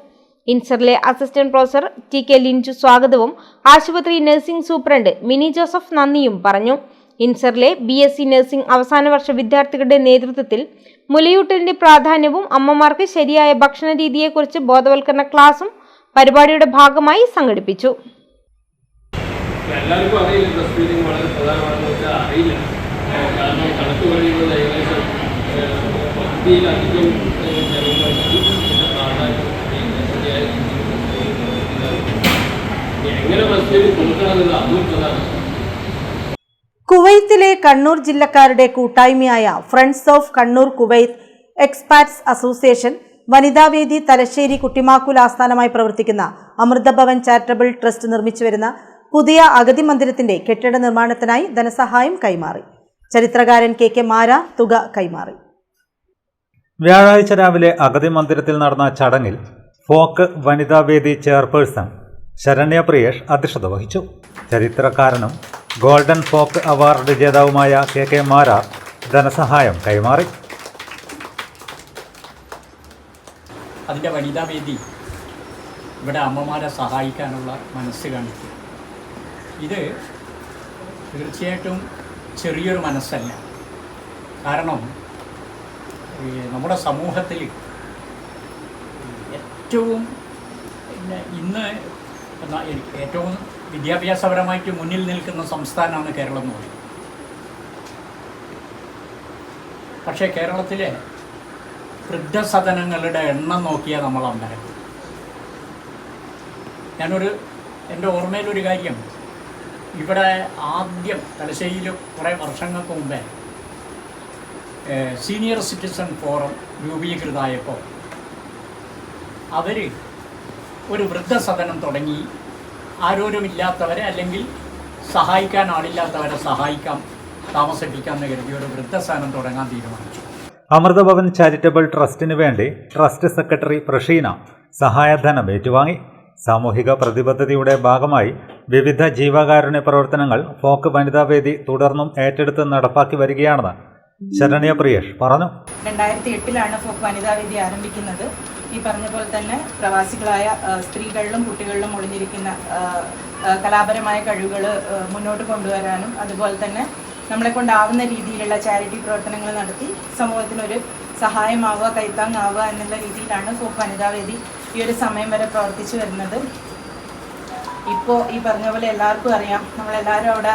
ഇൻസറിലെ അസിസ്റ്റന്റ് പ്രൊഫസർ TK ലിൻജു സ്വാഗതവും ആശുപത്രി നഴ്സിംഗ് സൂപ്രണ്ട് മിനി ജോസഫ് നന്ദിയും പറഞ്ഞു. ഇൻസറിലെ BSc നഴ്സിംഗ് അവസാന വർഷ വിദ്യാർത്ഥികളുടെ നേതൃത്വത്തിൽ മുലയൂട്ടലിന്റെ പ്രാധാന്യവും അമ്മമാർക്ക് ശരിയായ ഭക്ഷണ രീതിയെക്കുറിച്ച് ബോധവൽക്കരണ ക്ലാസും പരിപാടിയുടെ ഭാഗമായി സംഘടിപ്പിച്ചു.
എല്ലാവർക്കും അറിയില്ല, ബ്രസ്റ്റ് ഫീഡിങ് വളരെ പ്രധാനമാണെന്ന് വെച്ചാൽ അറിയില്ല. കാരണം കണക്ക് വഴിയുള്ളത് ഏകദേശം 10-ലധികം എങ്ങനെ ബ്രസ്റ്റ് ഫീഡിങ് കൊടുക്കണമെന്നത് അതും പ്രധാനമാണ്.
കുവൈത്തിലെ കണ്ണൂർ ജില്ലക്കാരുടെ കൂട്ടായ്മയായ friends of Kannur Kuwait expats association വനിതാവേദി തലശ്ശേരി കുട്ടിമാക്കൂൽ ആസ്ഥാനമായി പ്രവർത്തിക്കുന്ന അമൃതഭവൻ ചാരിറ്റബിൾ ട്രസ്റ്റ് നിർമ്മിച്ചു വരുന്ന പുതിയ അഗതി മന്ദിരത്തിന്റെ കെട്ടിട നിർമ്മാണത്തിനായി ധനസഹായം കൈമാറി. ചരിത്രകാരൻ KK മാര തുക കൈമാറി.
വ്യാഴാഴ്ച രാവിലെ അഗതി മന്ദിരത്തിൽ നടന്ന ചടങ്ങിൽ ഫോക്ക് വനിതാവേദി ചെയർപേഴ്സൺ ശരണ്യ പ്രിയേഷ് അധ്യക്ഷത വഹിച്ചു. ചരിത്രകാരനും ഗോൾഡൻ ഫോക്ക് അവാർഡ് ജേതാവുമായ KK മാര ധനസഹായം കൈമാറി.
അതിൻ്റെ വനിതാവേദി ഇവിടെ അമ്മമാരെ സഹായിക്കാനുള്ള മനസ്സ് കാണിക്കും. ഇത് തീർച്ചയായിട്ടും ചെറിയൊരു മനസ്സല്ല. കാരണം നമ്മുടെ സമൂഹത്തിൽ ഏറ്റവും ഇന്ന് ഏറ്റവും വിദ്യാഭ്യാസപരമായിട്ട് മുന്നിൽ നിൽക്കുന്ന സംസ്ഥാനമാണ് കേരളം എന്ന് പറയുന്നത്. പക്ഷേ കേരളത്തിലെ വൃദ്ധസദനങ്ങളുടെ എണ്ണം നോക്കിയാൽ നമ്മൾ അമ്പരം. എൻ്റെ ഓർമ്മയിലൊരു കാര്യം, ഇവിടെ ആദ്യം തലശ്ശേരിയിൽ കുറേ വർഷങ്ങൾക്ക് മുമ്പേ സീനിയർ സിറ്റിസൺ ഫോറം രൂപീകൃതമായപ്പോൾ അവർ ഒരു വൃദ്ധസദനം തുടങ്ങി. ആരോരുമില്ലാത്തവരെ അല്ലെങ്കിൽ സഹായിക്കാൻ ആളില്ലാത്തവരെ താമസിപ്പിക്കാമെന്ന് കരുതി ഒരു വൃദ്ധസദനം തുടങ്ങാൻ തീരുമാനിച്ചു.
അമൃതഭവൻ ചാരിറ്റബിൾ ട്രസ്റ്റിന് വേണ്ടി ട്രസ്റ്റ് സെക്രട്ടറി പ്രഷീന സഹായധനം ഏറ്റുവാങ്ങി. സാമൂഹിക പ്രതിബദ്ധതയുടെ ഭാഗമായി വിവിധ ജീവകാരുണ്യ പ്രവർത്തനങ്ങൾ ഫോക്ക് വനിതാവേദി തുടർന്നും ഏറ്റെടുത്ത് നടപ്പാക്കി വരികയാണെന്ന് ശരണ്യ പ്രിയേഷ് പറഞ്ഞു.
2008 ഫോക്ക് വനിതാവേദി ആരംഭിക്കുന്നത്. ഈ പറഞ്ഞ പോലെ തന്നെ പ്രവാസികളായ സ്ത്രീകളിലും കുട്ടികളിലും ഒളിഞ്ഞിരിക്കുന്ന കലാപരമായ കഴിവുകൾ മുന്നോട്ട് കൊണ്ടുവരാനും അതുപോലെ തന്നെ നമ്മളെ കൊണ്ടാവുന്ന രീതിയിലുള്ള ചാരിറ്റി പ്രവർത്തനങ്ങൾ നടത്തി സമൂഹത്തിനൊരു സഹായമാവുക, കൈത്താങ്ങാവുക എന്നുള്ള രീതിയിലാണ് ഫോക്ക് വനിതാവേദി ഈ ഒരു സമയം വരെ പ്രവർത്തിച്ചു വരുന്നത്. ഇപ്പോൾ ഈ പറഞ്ഞ പോലെ എല്ലാവർക്കും അറിയാം, നമ്മളെല്ലാവരും അവിടെ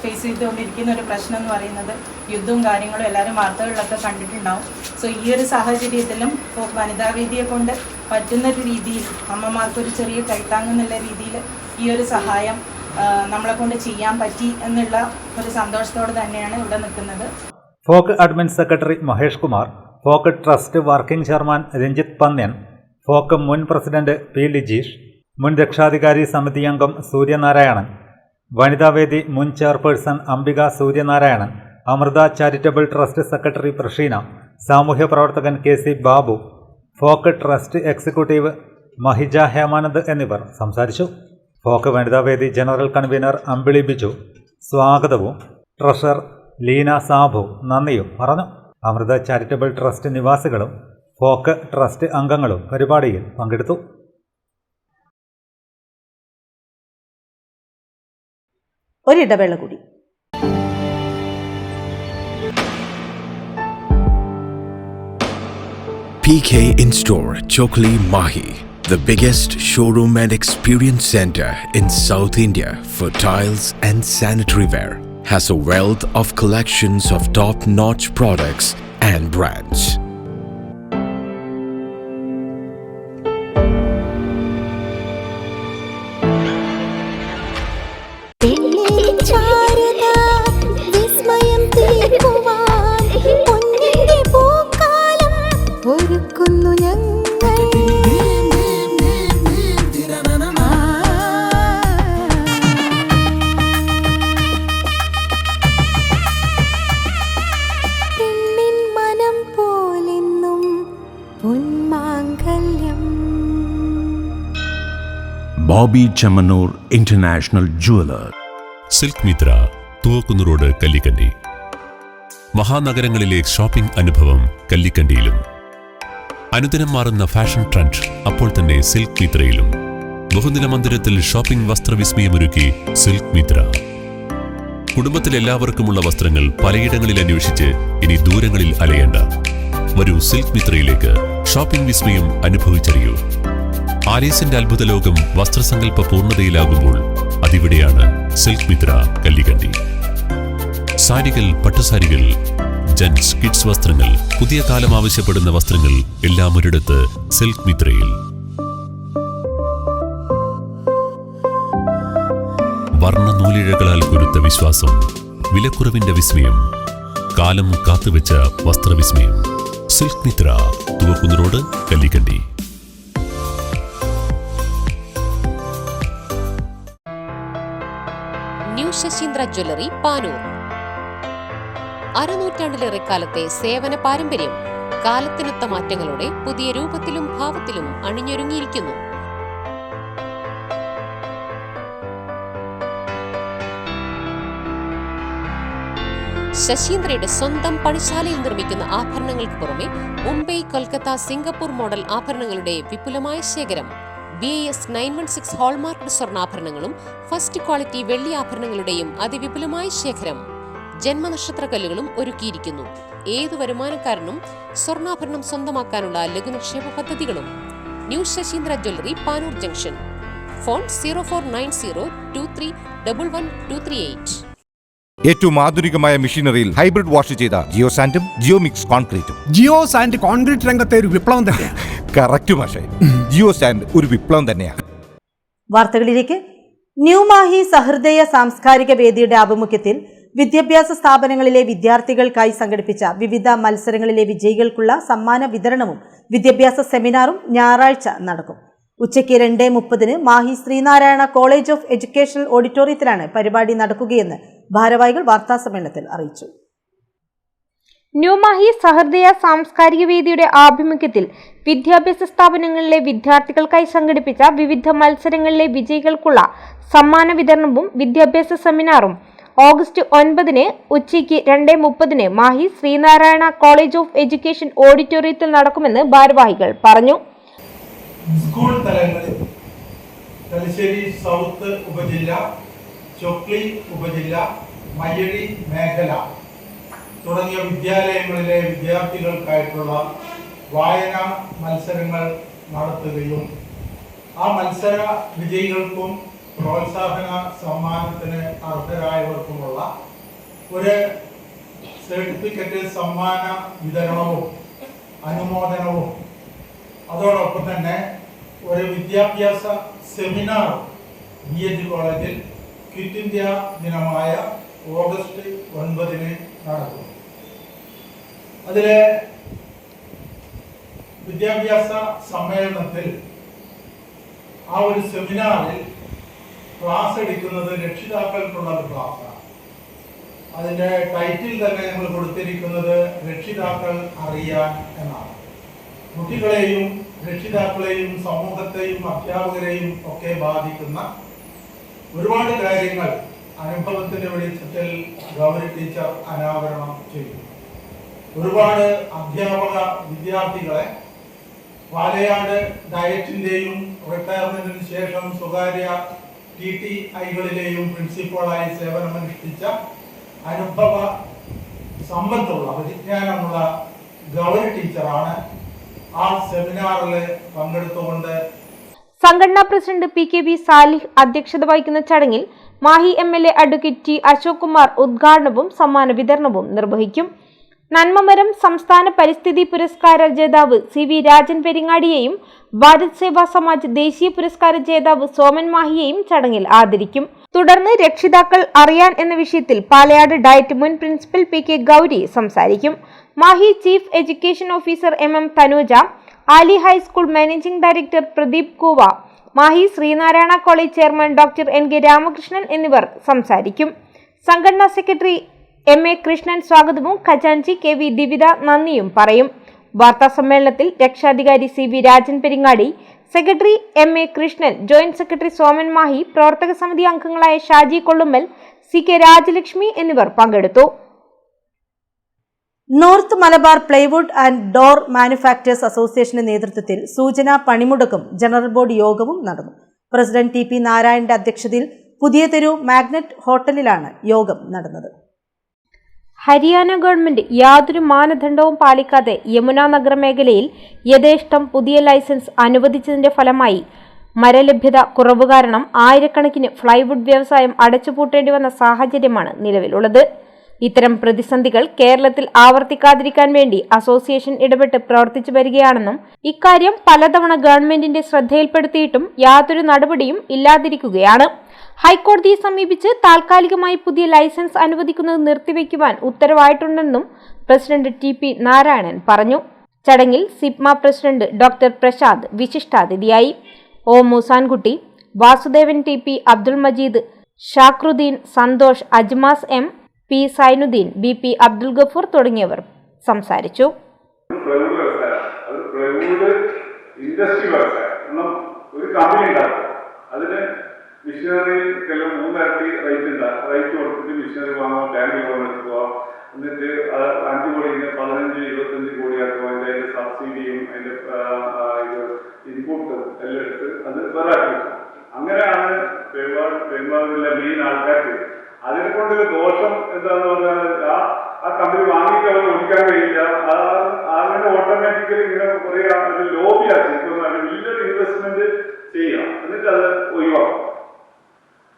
ഫേസ് ചെയ്തുകൊണ്ടിരിക്കുന്ന ഒരു പ്രശ്നം എന്ന് പറയുന്നത് യുദ്ധവും കാര്യങ്ങളും എല്ലാവരും വാർത്തകളിലൊക്കെ കണ്ടിട്ടുണ്ടാവും. സോ ഈ ഒരു സാഹചര്യത്തിലും ഫോക്ക് വനിതാവേദിയെ കൊണ്ട് പറ്റുന്ന ഒരു രീതിയിൽ അമ്മമാർക്കൊരു ചെറിയ കൈത്താങ്ങെന്നുള്ള രീതിയിൽ ഈ ഒരു സഹായം നമ്മളെ കൊണ്ട് ചെയ്യാൻ പറ്റി എന്നുള്ള ഒരു സന്തോഷത്തോടെ തന്നെയാണ് ഇവിടെ നിൽക്കുന്നത്.
FOKE admin secretary Mahesh Kumar, FOKE trust working chairman Ranjith Pannyan, FOKE മുൻ പ്രസിഡന്റ് പി ലിജീഷ്, മുൻ രക്ഷാധികാരി സമിതി അംഗം സൂര്യനാരായണൻ, വനിതാവേദി മുൻ chairperson Ambika Suryanarayanan, Amritha charitable trust secretary Prasheena, സാമൂഹ്യ പ്രവർത്തകൻ KC Babu, FOKE trust executive Mahija Hemanand എന്നിവർ സംസാരിച്ചു. ഫോക്ക് വനിതാവേദി ജനറൽ കൺവീനർ അമ്പിളി ബിജു സ്വാഗതവും ട്രഷറർ ലീന സാബു നന്ദിയും പറഞ്ഞു. അമൃത ചാരിറ്റബിൾ ട്രസ്റ്റ് നിവാസികളും ഫോക്ക് ട്രസ്റ്റ് അംഗങ്ങളും പരിപാടിയിൽ പങ്കെടുത്തു.
ഒരിടവേള കൂടി.
PK In-Store Chokli Mahi, the biggest showroom and experience center in South India for tiles and sanitary ware, has a wealth of collections of top-notch products and brands.
Boby Chemmanur international jeweller.
Silk Mitra, Thuvakkunnu road, Kallikandi. മഹാനഗരങ്ങളിലെ shopping അനുഭവം കല്ലിക്കണ്ടിയിലും. അനുദിനം മാറുന്ന fashion trend അപ്പോൾ തന്നെ silk മിത്രയിലും. ബഹുനില മന്ദിരത്തിൽ shopping വസ്ത്രവിസ്മയമൊരുക്കി silk Mitra. കുടുംബത്തിലെല്ലാവർക്കുമുള്ള വസ്ത്രങ്ങൾ പലയിടങ്ങളിൽ അന്വേഷിച്ച് ഇനി ദൂരങ്ങളിൽ അലയേണ്ട. വരൂ സിൽക്ക് മിത്രയിലേക്ക്. ഷോപ്പിംഗ് വിസ്മയം അനുഭവിച്ചറിയൂ. ആലീസിന്റെ അത്ഭുത ലോകം വസ്ത്രസങ്കല്പ പൂർണ്ണതയിലാകുമ്പോൾ അതിവിടെയാണ് സിൽക്ക് മിത്ര, കല്ലിക്കണ്ടി. സാരികൾ, പട്ടുസാരികൾ, ജെന്റ്സ്, കിഡ്സ് വസ്ത്രങ്ങൾ, പുതിയ കാലം ആവശ്യപ്പെടുന്ന വസ്ത്രങ്ങൾ എല്ലാം ഒരിടത്ത് സിൽക്ക് മിത്രയിൽ. വർണ്ണ നൂലിഴകളാൽ കുരുത്ത വിശ്വാസം, വിലക്കുറവിന്റെ വിസ്മയം, കാലം കാത്തുവെച്ച വസ്ത്രവിസ്മയം. Silk Mitra, Thuvakkunnu road, Kallikandi.
New Sasheendra jewellery, Panoor. അരനൂറ്റാണ്ടിലേറെ കാലത്തെ സേവന പാരമ്പര്യം കാലത്തിനൊത്ത മാറ്റങ്ങളോടെ പുതിയ രൂപത്തിലും ഭാവത്തിലും അണിഞ്ഞൊരുങ്ങിയിരിക്കുന്നു. ശശീന്ദ്രയുടെ സ്വന്തം പണിശാലയിൽ നിർമ്മിക്കുന്ന ആഭരണങ്ങൾക്ക് പുറമെ മുംബൈ, കൊൽക്കത്ത, സിംഗപ്പൂർ മോഡൽ ആഭരണങ്ങളുടെ വിപുലമായ ശേഖരം. BIS 916 ഹോൾമാർക്ക് സ്വർണ്ണാഭരണങ്ങളും ഫസ്റ്റ് ക്വാളിറ്റി വെള്ളി ആഭരണങ്ങളുടെയും അതിവിപുലമായ ശേഖരം. ജന്മനക്ഷത്രക്കല്ലുകളും ഒരുക്കിയിരിക്കുന്നു. ഏതു വരുമാനക്കാരനും സ്വർണ്ണാഭരണം സ്വന്തമാക്കാനുള്ള ലഘുനിക്ഷേപ പദ്ധതികളും. New Sasheendra jewellery, Panoor junction. Phone 049023112238.
ഏറ്റവും ആധുനികമായ മെഷീനറിയിൽ ഹൈബ്രിഡ് വാഷ് ചെയ്ത ജിയോ സാൻഡും ജിയോ മിക്സ് കോൺക്രീറ്റും.
ജിയോ സാൻഡ് കോൺക്രീറ്റ് രംഗത്തെ ഒരു വിപ്ലവം തന്നെയാണ്.
കറക്റ്റ് മാഷേ, ജിയോ സാൻഡ് ഒരു വിപ്ലവം തന്നെയാണ്.
വാർത്തകളിലേക്ക്. ന്യൂ മാഹി സഹൃദയ സാംസ്കാരിക വേദിയുടെ ആഭിമുഖ്യത്തിൽ വിദ്യാഭ്യാസ സ്ഥാപനങ്ങളിലെ വിദ്യാർത്ഥികൾക്കായി സംഘടിപ്പിച്ച വിവിധ മത്സരങ്ങളിലെ വിജയികൾക്കുള്ള സമ്മാന വിതരണവും വിദ്യാഭ്യാസ സെമിനാറും ഞായറാഴ്ച നടക്കും. ഉച്ചയ്ക്ക് 2:30 Mahe Sreenarayana college of educational ഓഡിറ്റോറിയത്തിലാണ് പരിപാടി നടക്കുകയെന്ന് ഭാരവാഹികൾ വാർത്താസമ്മേളനത്തിൽ അറിയിച്ചു.
ന്യൂമാഹി സഹൃദയ സാംസ്കാരിക വേദിയുടെ ആഭിമുഖ്യത്തിൽ വിദ്യാഭ്യാസ സ്ഥാപനങ്ങളിലെ വിദ്യാർത്ഥികൾക്കായി സംഘടിപ്പിച്ച വിവിധ മത്സരങ്ങളിലെ വിജയികൾക്കുള്ള സമ്മാന വിതരണവും വിദ്യാഭ്യാസ സെമിനാറും ഓഗസ്റ്റ് 9 ഉച്ചയ്ക്ക് 2:30 Mahe Sreenarayana college of education ഓഡിറ്റോറിയത്തിൽ നടക്കുമെന്ന് ഭാരവാഹികൾ പറഞ്ഞു.
സ്കൂൾ തലങ്ങളിൽ തലശ്ശേരി സൗത്ത് ഉപജില്ല, ചൊക്ലി ഉപജില്ല, മയ്യഴി മേഖല തുടങ്ങിയ വിദ്യാലയങ്ങളിലെ വിദ്യാർത്ഥികൾക്കായിട്ടുള്ള വായനാ മത്സരങ്ങൾ നടത്തുകയും ആ മത്സര വിജയികൾക്കും പ്രോത്സാഹന സമ്മാനത്തിന് അർഹരായവർക്കുമുള്ള ഒരു സർട്ടിഫിക്കറ്റ് സമ്മാന വിതരണവും അനുമോദനവും അതോടൊപ്പം തന്നെ ഒരു വിദ്യാഭ്യാസ സെമിനാർ BEd കോളേജിൽ ക്വിറ്റ് ഇന്ത്യ ദിനമായ ഓഗസ്റ്റ് 9 നടക്കും. അതിലെ വിദ്യാഭ്യാസ സമ്മേളനത്തിൽ ആ ഒരു സെമിനാറിൽ ക്ലാസ് എടുക്കുന്നത് രക്ഷിതാക്കൾക്കുള്ള ഒരു ക്ലാസ്സാണ്. അതിൻ്റെ ടൈറ്റിൽ തന്നെ നമ്മൾ കൊടുത്തിരിക്കുന്നത് രക്ഷിതാക്കൾ അറിയാൻ എന്നാണ്. കുട്ടികളെയും രക്ഷിതാക്കളെയും സമൂഹത്തെയും അധ്യാപകരെയും ഒക്കെ ബാധിക്കുന്ന ഒരുപാട് കാര്യങ്ങൾ അനുഭവത്തിന്റെ വെളിച്ചത്തിൽ ഗൗരി ടീച്ചർ അനാവരണം ചെയ്തു. ഒരുപാട് അധ്യാപക വിദ്യാർത്ഥികളെ പാലയാട് ഡയറ്റിന്റെയും റിട്ടയർമെന്റിന് ശേഷം സ്വകാര്യ TTIകളിലെയും പ്രിൻസിപ്പളായി സേവനമനുഷ്ഠിച്ച അനുഭവ സമ്പത്തുള്ള വിജ്ഞാനമുള്ള ഗൗരി ടീച്ചറാണ് ആ സെമിനാറിൽ പങ്കെടുത്തുകൊണ്ട്.
സംഘടനാ പ്രസിഡന്റ് PKB സാലിഹ് അധ്യക്ഷത വഹിക്കുന്ന ചടങ്ങിൽ Mahe MLA advocate T Ashok Kumar ഉദ്ഘാടനവും സമ്മാന വിതരണവും നിർവഹിക്കും. നന്മമരം സംസ്ഥാന പരിസ്ഥിതി പുരസ്കാര ജേതാവ് CV രാജൻ പെരിങ്ങാടിയെയും ഭാരത് സേവാ സമാജ് ദേശീയ പുരസ്കാര ജേതാവ് സോമൻ മാഹിയെയും ചടങ്ങിൽ ആദരിക്കും. തുടർന്ന് രക്ഷിതാക്കൾ അറിയാൻ എന്ന വിഷയത്തിൽ പാലയാട് ഡയറ്റ് മുൻ പ്രിൻസിപ്പൽ PK ഗൗരി സംസാരിക്കും. Mahe chief education officer MM Thanuja, Ali high school managing director Pradeep Koova, Mahe Sreenarayana college chairman doctor NK Ramakrishnan എന്നിവർ സംസാരിക്കും. സംഘടനാ സെക്രട്ടറി MA കൃഷ്ണൻ സ്വാഗതവും ഖജാൻജി KV ദിവിത നന്ദിയും പറയും. വാർത്താ സമ്മേളനത്തിൽ രക്ഷാധികാരി CV Rajan Peringadi, secretary MA Krishnan, joint secretary Soman Mahe, പ്രവർത്തക സമിതി അംഗങ്ങളായ ഷാജി കൊള്ളുമ്മൽ, CK രാജലക്ഷ്മി എന്നിവർ പങ്കെടുത്തു.
North Malabar plywood and door manufacturers അസോസിയേഷന്റെ നേതൃത്വത്തിൽ സൂചന പണിമുടക്കും ജനറൽ ബോർഡ് യോഗവും നടന്നു. പ്രസിഡന്റ് TP നാരായണന്റെ അധ്യക്ഷതയിൽ പുതിയ തെരു മാഗ്നറ്റ് ഹോട്ടലിലാണ് യോഗം നടന്നത്.
ഹരിയാന ഗവൺമെന്റ് യാതൊരു മാനദണ്ഡവും പാലിക്കാതെ യമുന നഗർ മേഖലയിൽ യഥേഷ്ടം പുതിയ ലൈസൻസ് അനുവദിച്ചതിന്റെ ഫലമായി മരലഭ്യത കുറവ് കാരണം ആയിരക്കണക്കിന് ഫ്ലൈവുഡ് വ്യവസായം അടച്ചുപൂട്ടേണ്ടി വന്ന സാഹചര്യമാണ് നിലവിലുള്ളത്. ഇത്തരം പ്രതിസന്ധികൾ കേരളത്തിൽ ആവർത്തിക്കാതിരിക്കാൻ വേണ്ടി അസോസിയേഷൻ ഇടപെട്ട് പ്രവർത്തിച്ചു വരികയാണെന്നും ഇക്കാര്യം പലതവണ ഗവൺമെന്റിന്റെ ശ്രദ്ധയിൽപ്പെടുത്തിയിട്ടും യാതൊരു നടപടിയും ഇല്ലാതിരിക്കുകയാണ്. ഹൈക്കോടതിയെ സമീപിച്ച് താൽക്കാലികമായി പുതിയ ലൈസൻസ് അനുവദിക്കുന്നത് നിർത്തിവെക്കുവാൻ ഉത്തരവായിട്ടുണ്ടെന്നും പ്രസിഡന്റ് TP നാരായണൻ പറഞ്ഞു. ചടങ്ങിൽ സിപ്മ പ്രസിഡന്റ് ഡോക്ടർ പ്രസാദ് വിശിഷ്ടാതിഥിയായി. O Moosankutty, Vasudevan TP, Abdul Majeed, Shakruddin, Santhosh, Ajmas M, P Sainuddin, BP Abdul Gafoor തുടങ്ങിയവർ സംസാരിച്ചു.
മിഷനറി 3 ഇരട്ടി റേറ്റ് കൊടുത്തിട്ട് മിഷനറി വാങ്ങാൻ ബാങ്കിൽ ലോൺ എടുക്കുക,
എന്നിട്ട് 5 കോടിയിൽ 15-25 കോടിയാക്കും. അതിൻ്റെ സബ്സിഡിയും അതിൻ്റെ ഇൻപുട്ടും എല്ലാം എടുത്ത് അത് വേറെ. അങ്ങനെയാണ് പെരുമാറിലെ മെയിൻ ആൾക്കാർക്ക്. അതിനെ കൊണ്ട് ദോഷം എന്താന്ന് പറഞ്ഞാൽ ആ കമ്പനി വാങ്ങിയിട്ട് അവർ ഓടിക്കാൻ കഴിയില്ല. അങ്ങനെ ഓട്ടോമാറ്റിക്കലി ഇങ്ങനെ കുറേ ലോബിയാക്കി വലിയൊരു ഇൻവെസ്റ്റ്മെന്റ് ചെയ്യാം, എന്നിട്ട് അത് ഒഴിവാക്കും.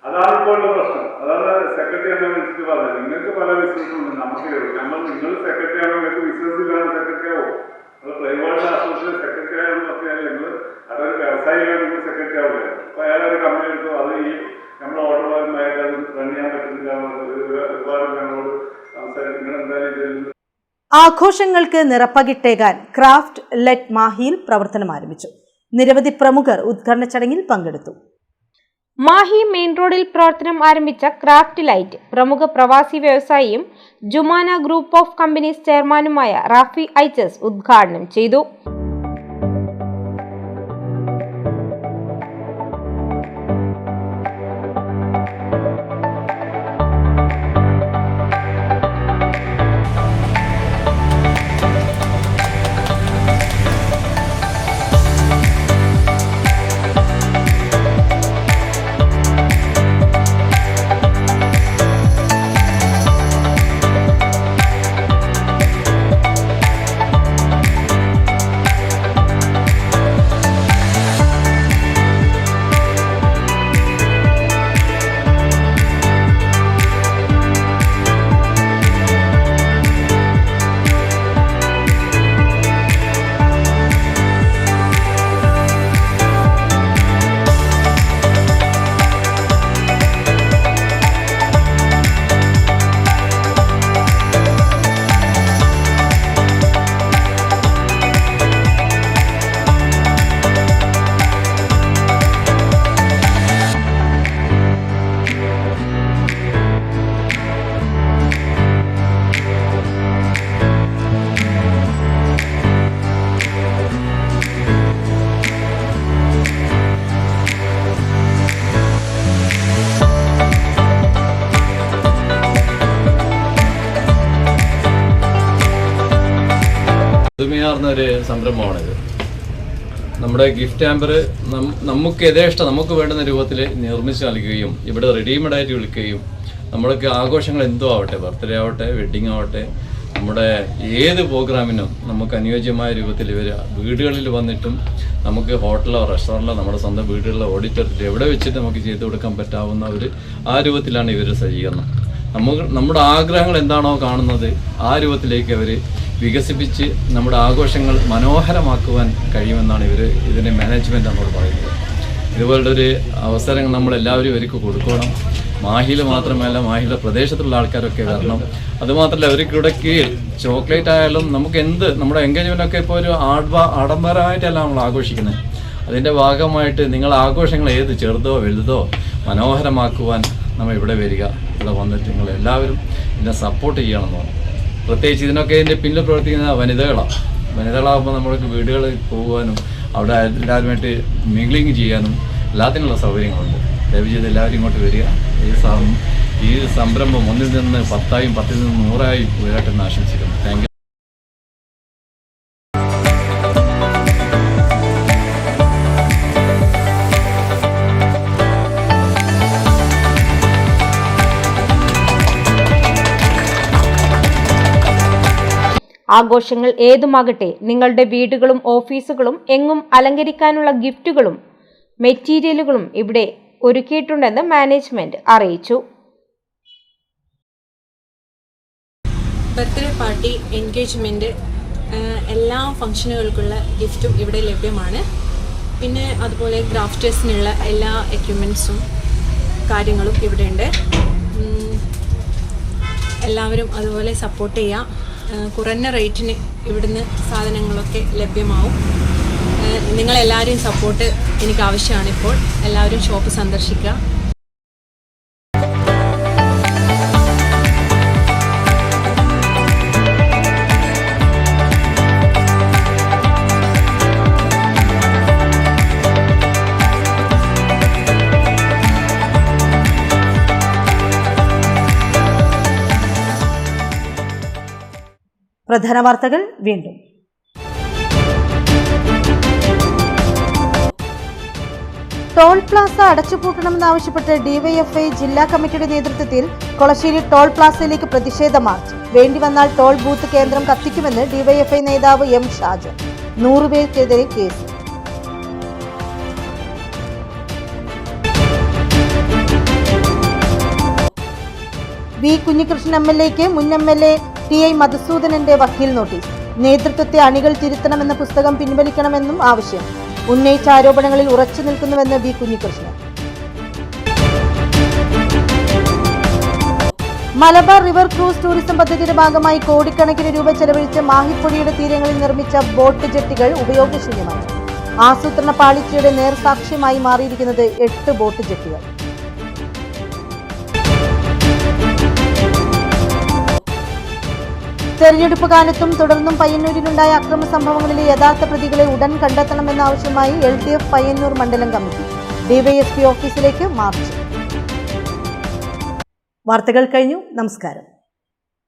അതാണ് ഇപ്പോൾ ഉള്ള പ്രശ്നം. അതാണ് സെക്രട്ടറി എന്നെ വിളിച്ചിട്ട് പറഞ്ഞത്, നിങ്ങൾക്ക് പല ബിസിനസ്സുണ്ട്, നമുക്ക് നിങ്ങൾ സെക്രട്ടറി ആണോ, നിങ്ങൾക്ക് ബിസിനസ് ഇല്ലാതെ സെക്രട്ടറി ആവോ? നിങ്ങൾ പ്രൈവറ്റ് അസോസിയേഷൻ സെക്രട്ടറി ആണെന്ന് പറഞ്ഞാൽ നിങ്ങൾ അതൊരു വ്യവസായിയാണ്, നിങ്ങൾ സെക്രട്ടറി ആവില്ല. അപ്പൊ അയാളൊരു കമ്പനി എടുത്തു, അത് ഈ നമ്മൾ ഓർഡർമാരുമായിട്ട് അത് റൺ ചെയ്യാൻ പറ്റുന്നില്ല. ഒരുപാട് ഞങ്ങളോട് സംസാരിക്കും, നിങ്ങൾ എന്തായാലും
ആഘോഷങ്ങൾക്ക് നിറപ്പകിട്ടേകാൻ ക്രാഫ്റ്റ് ലെറ്റ് മാഹിയിൽ പ്രവർത്തനം ആരംഭിച്ചു. നിരവധി പ്രമുഖർ ഉദ്ഘാടന ചടങ്ങിൽ പങ്കെടുത്തു.
മാഹി മെയിൻ റോഡിൽ പ്രവർത്തനം ആരംഭിച്ച ക്രാഫ്റ്റ് ലൈറ്റ് പ്രമുഖ പ്രവാസി വ്യവസായിയും ജുമാന ഗ്രൂപ്പ് ഓഫ് കമ്പനീസ് ചെയർമാനുമായ റാഫി ഐച്ചസ് ഉദ്ഘാടനം ചെയ്തു.
പുതുമയാർന്നൊരു സംരംഭമാണിത്. നമ്മുടെ ഗിഫ്റ്റ് ഹാമ്പർ നമുക്ക് യഥേഷ്ടം നമുക്ക് വേണ്ടുന്ന രൂപത്തിൽ നിർമ്മിച്ച് നൽകുകയും ഇവിടെ റെഡിമെയ്ഡായിട്ട് വിൽക്കുകയും നമ്മൾക്ക് ആഘോഷങ്ങൾ എന്തോ ആവട്ടെ, ബർത്ത്ഡേ ആവട്ടെ, വെഡ്ഡിങ് ആവട്ടെ, നമ്മുടെ ഏത് പ്രോഗ്രാമിനും നമുക്ക് അനുയോജ്യമായ രൂപത്തിൽ ഇവർ വീടുകളിൽ വന്നിട്ടും നമുക്ക് ഹോട്ടലോ റെസ്റ്റോറൻറ്റിലോ നമ്മുടെ സ്വന്തം വീടുകളിലോ ഓഡിറ്റോറിയത്തിൽ എവിടെ വെച്ചിട്ട് നമുക്ക് ചെയ്തു കൊടുക്കാൻ പറ്റാവുന്ന ആ രൂപത്തിലാണ് ഇവർ സജ്ജീകരണം. നമ്മുടെ ആഗ്രഹങ്ങൾ എന്താണോ കാണുന്നത് ആ രൂപത്തിലേക്ക് അവർ വികസിപ്പിച്ച് നമ്മുടെ ആഘോഷങ്ങൾ മനോഹരമാക്കുവാൻ കഴിയുമെന്നാണ് ഇതിൻ്റെ മാനേജ്മെൻറ്റ് നമ്മോട് പറയുന്നത്. ഇതുപോലുള്ള ഒരു അവസരങ്ങൾ നമ്മളെല്ലാവരും ഇവർക്ക് കൊടുക്കണം. മാഹിയിൽ മാത്രമല്ല, മാഹിയിലെ പ്രദേശത്തുള്ള ആൾക്കാരൊക്കെ വരണം. അതുമാത്രമല്ല, ഇവർക്കിവിടെ കീഴിൽ ചോക്ലേറ്റ് ആയാലും നമുക്ക് നമ്മുടെ എൻഗേജ്മെൻ്റൊക്കെ ഇപ്പോൾ ഒരു ആഡംബരമായിട്ടല്ല നമ്മൾ ആഘോഷിക്കുന്നത്. അതിൻ്റെ ഭാഗമായിട്ട് നിങ്ങൾ ആഘോഷങ്ങൾ ഏത് ചെറുതോ വലുതോ മനോഹരമാക്കുവാൻ നമ്മൾ ഇവിടെ വരിക, ഇവിടെ വന്നിട്ട് നിങ്ങൾ എല്ലാവരും ഇതിനെ സപ്പോർട്ട് ചെയ്യണമെന്നാണ്. പ്രത്യേകിച്ച് ഇതിന്റെ പിന്നിൽ പ്രവർത്തിക്കുന്ന വനിതകളാകുമ്പോൾ നമ്മൾക്ക് വീടുകളിൽ പോകുവാനും അവിടെ എല്ലാവരുമായിട്ട് മിംഗ്ലിങ് ചെയ്യാനും എല്ലാത്തിനുള്ള സൗകര്യങ്ങളുണ്ട്. ദയവ് ചെയ്ത് എല്ലാവരും ഇങ്ങോട്ട് വരിക. ഈ സംരംഭം 1 നിന്ന് 10 10 നിന്ന് 100 ഉയരട്ടെ എന്ന് ആശംസിക്കുന്നു. Thank you.
ആഘോഷങ്ങൾ ഏതുമാകട്ടെ, നിങ്ങളുടെ വീടുകളും ഓഫീസുകളും എങ്ങും അലങ്കരിക്കാനുള്ള ഗിഫ്റ്റുകളും മെറ്റീരിയലുകളും ഇവിടെ ഒരുക്കിയിട്ടുണ്ടെന്ന് മാനേജ്മെന്റ് അറിയിച്ചു.
ബർത്ത്ഡേ പാർട്ടി, എൻഗേജ്മെൻറ്റ്, എല്ലാ ഫംഗ്ഷനുകൾക്കുള്ള ഗിഫ്റ്റും ഇവിടെ ലഭ്യമാണ്. പിന്നെ അതുപോലെ ക്രാഫ്റ്റേഴ്സിനുള്ള എല്ലാ എക്യുപ്മെൻറ്റ്സും കാര്യങ്ങളും ഇവിടെ ഉണ്ട്. എല്ലാവരും അതുപോലെ സപ്പോർട്ട് ചെയ്യാം. കുറഞ്ഞ റേറ്റിന് ഇവിടുന്ന് സാധനങ്ങളൊക്കെ ലഭ്യമാവും. നിങ്ങളെല്ലാവരും സപ്പോർട്ട് എനിക്ക് ആവശ്യമാണ്. ഇപ്പോൾ എല്ലാവരും ഷോപ്പ് സന്ദർശിക്കുക.
പ്രധാന വാർത്തകൾ വീണ്ടും. ടോൾ പ്ലാസ അടച്ചുപൂട്ടണമെന്നാവശ്യപ്പെട്ട് ഡിവൈഎഫ്ഐ ജില്ലാ കമ്മിറ്റിയുടെ നേതൃത്വത്തിൽ കൊളശ്ശേരി ടോൾ പ്ലാസയിലേക്ക് പ്രതിഷേധ മാർച്ച്. വേണ്ടിവന്നാൽ ടോൾ ബൂത്ത് കേന്ദ്രം കത്തിക്കുമെന്ന് ഡിവൈഎഫ്ഐ നേതാവ് എം ഷാജ്. 100 പേർക്കെതിരെ കേസ്. വി കുഞ്ഞികൃഷ്ണൻ എംഎൽഎക്ക് മുൻ എംഎൽഎ ടി.ഐ. മധുസൂദനന്റെ വക്കീൽ നോട്ടീസ്. നേതൃത്വത്തെ അണികൾ തിരുത്തണമെന്ന പുസ്തകം പിൻവലിക്കണമെന്നും ആവശ്യം. ഉന്നയിച്ച ആരോപണങ്ങളിൽ ഉറച്ചു നിൽക്കുന്നുവെന്ന് V Kunhikrishnan. Malabar river cruise tourism പദ്ധതിയുടെ ഭാഗമായി കോടിക്കണക്കിന് രൂപ ചെലവഴിച്ച് മാഹിപ്പുഴയുടെ തീരങ്ങളിൽ നിർമ്മിച്ച ബോട്ട് ജെട്ടികൾ ഉപയോഗശൂന്യമായി. ആസൂത്രണ പാളിച്ചയുടെ നേർസാക്ഷ്യമായി മാറിയിരിക്കുന്നത് 8 ബോട്ട് ജെട്ടികൾ. തെരഞ്ഞെടുപ്പ് കാലത്തും തുടർന്നും പയ്യന്നൂരിലുണ്ടായ അക്രമ സംഭവങ്ങളിലെ യഥാർത്ഥ പ്രതികളെ ഉടൻ കണ്ടെത്തണമെന്നാവശ്യമായി LDF പയ്യന്നൂർ മണ്ഡലം കമ്മിറ്റി ഡിവൈഎസ്പി ഓഫീസിലേക്ക് മാർച്ച്. വാർത്തകൾ കഴിഞ്ഞു. നമസ്കാരം.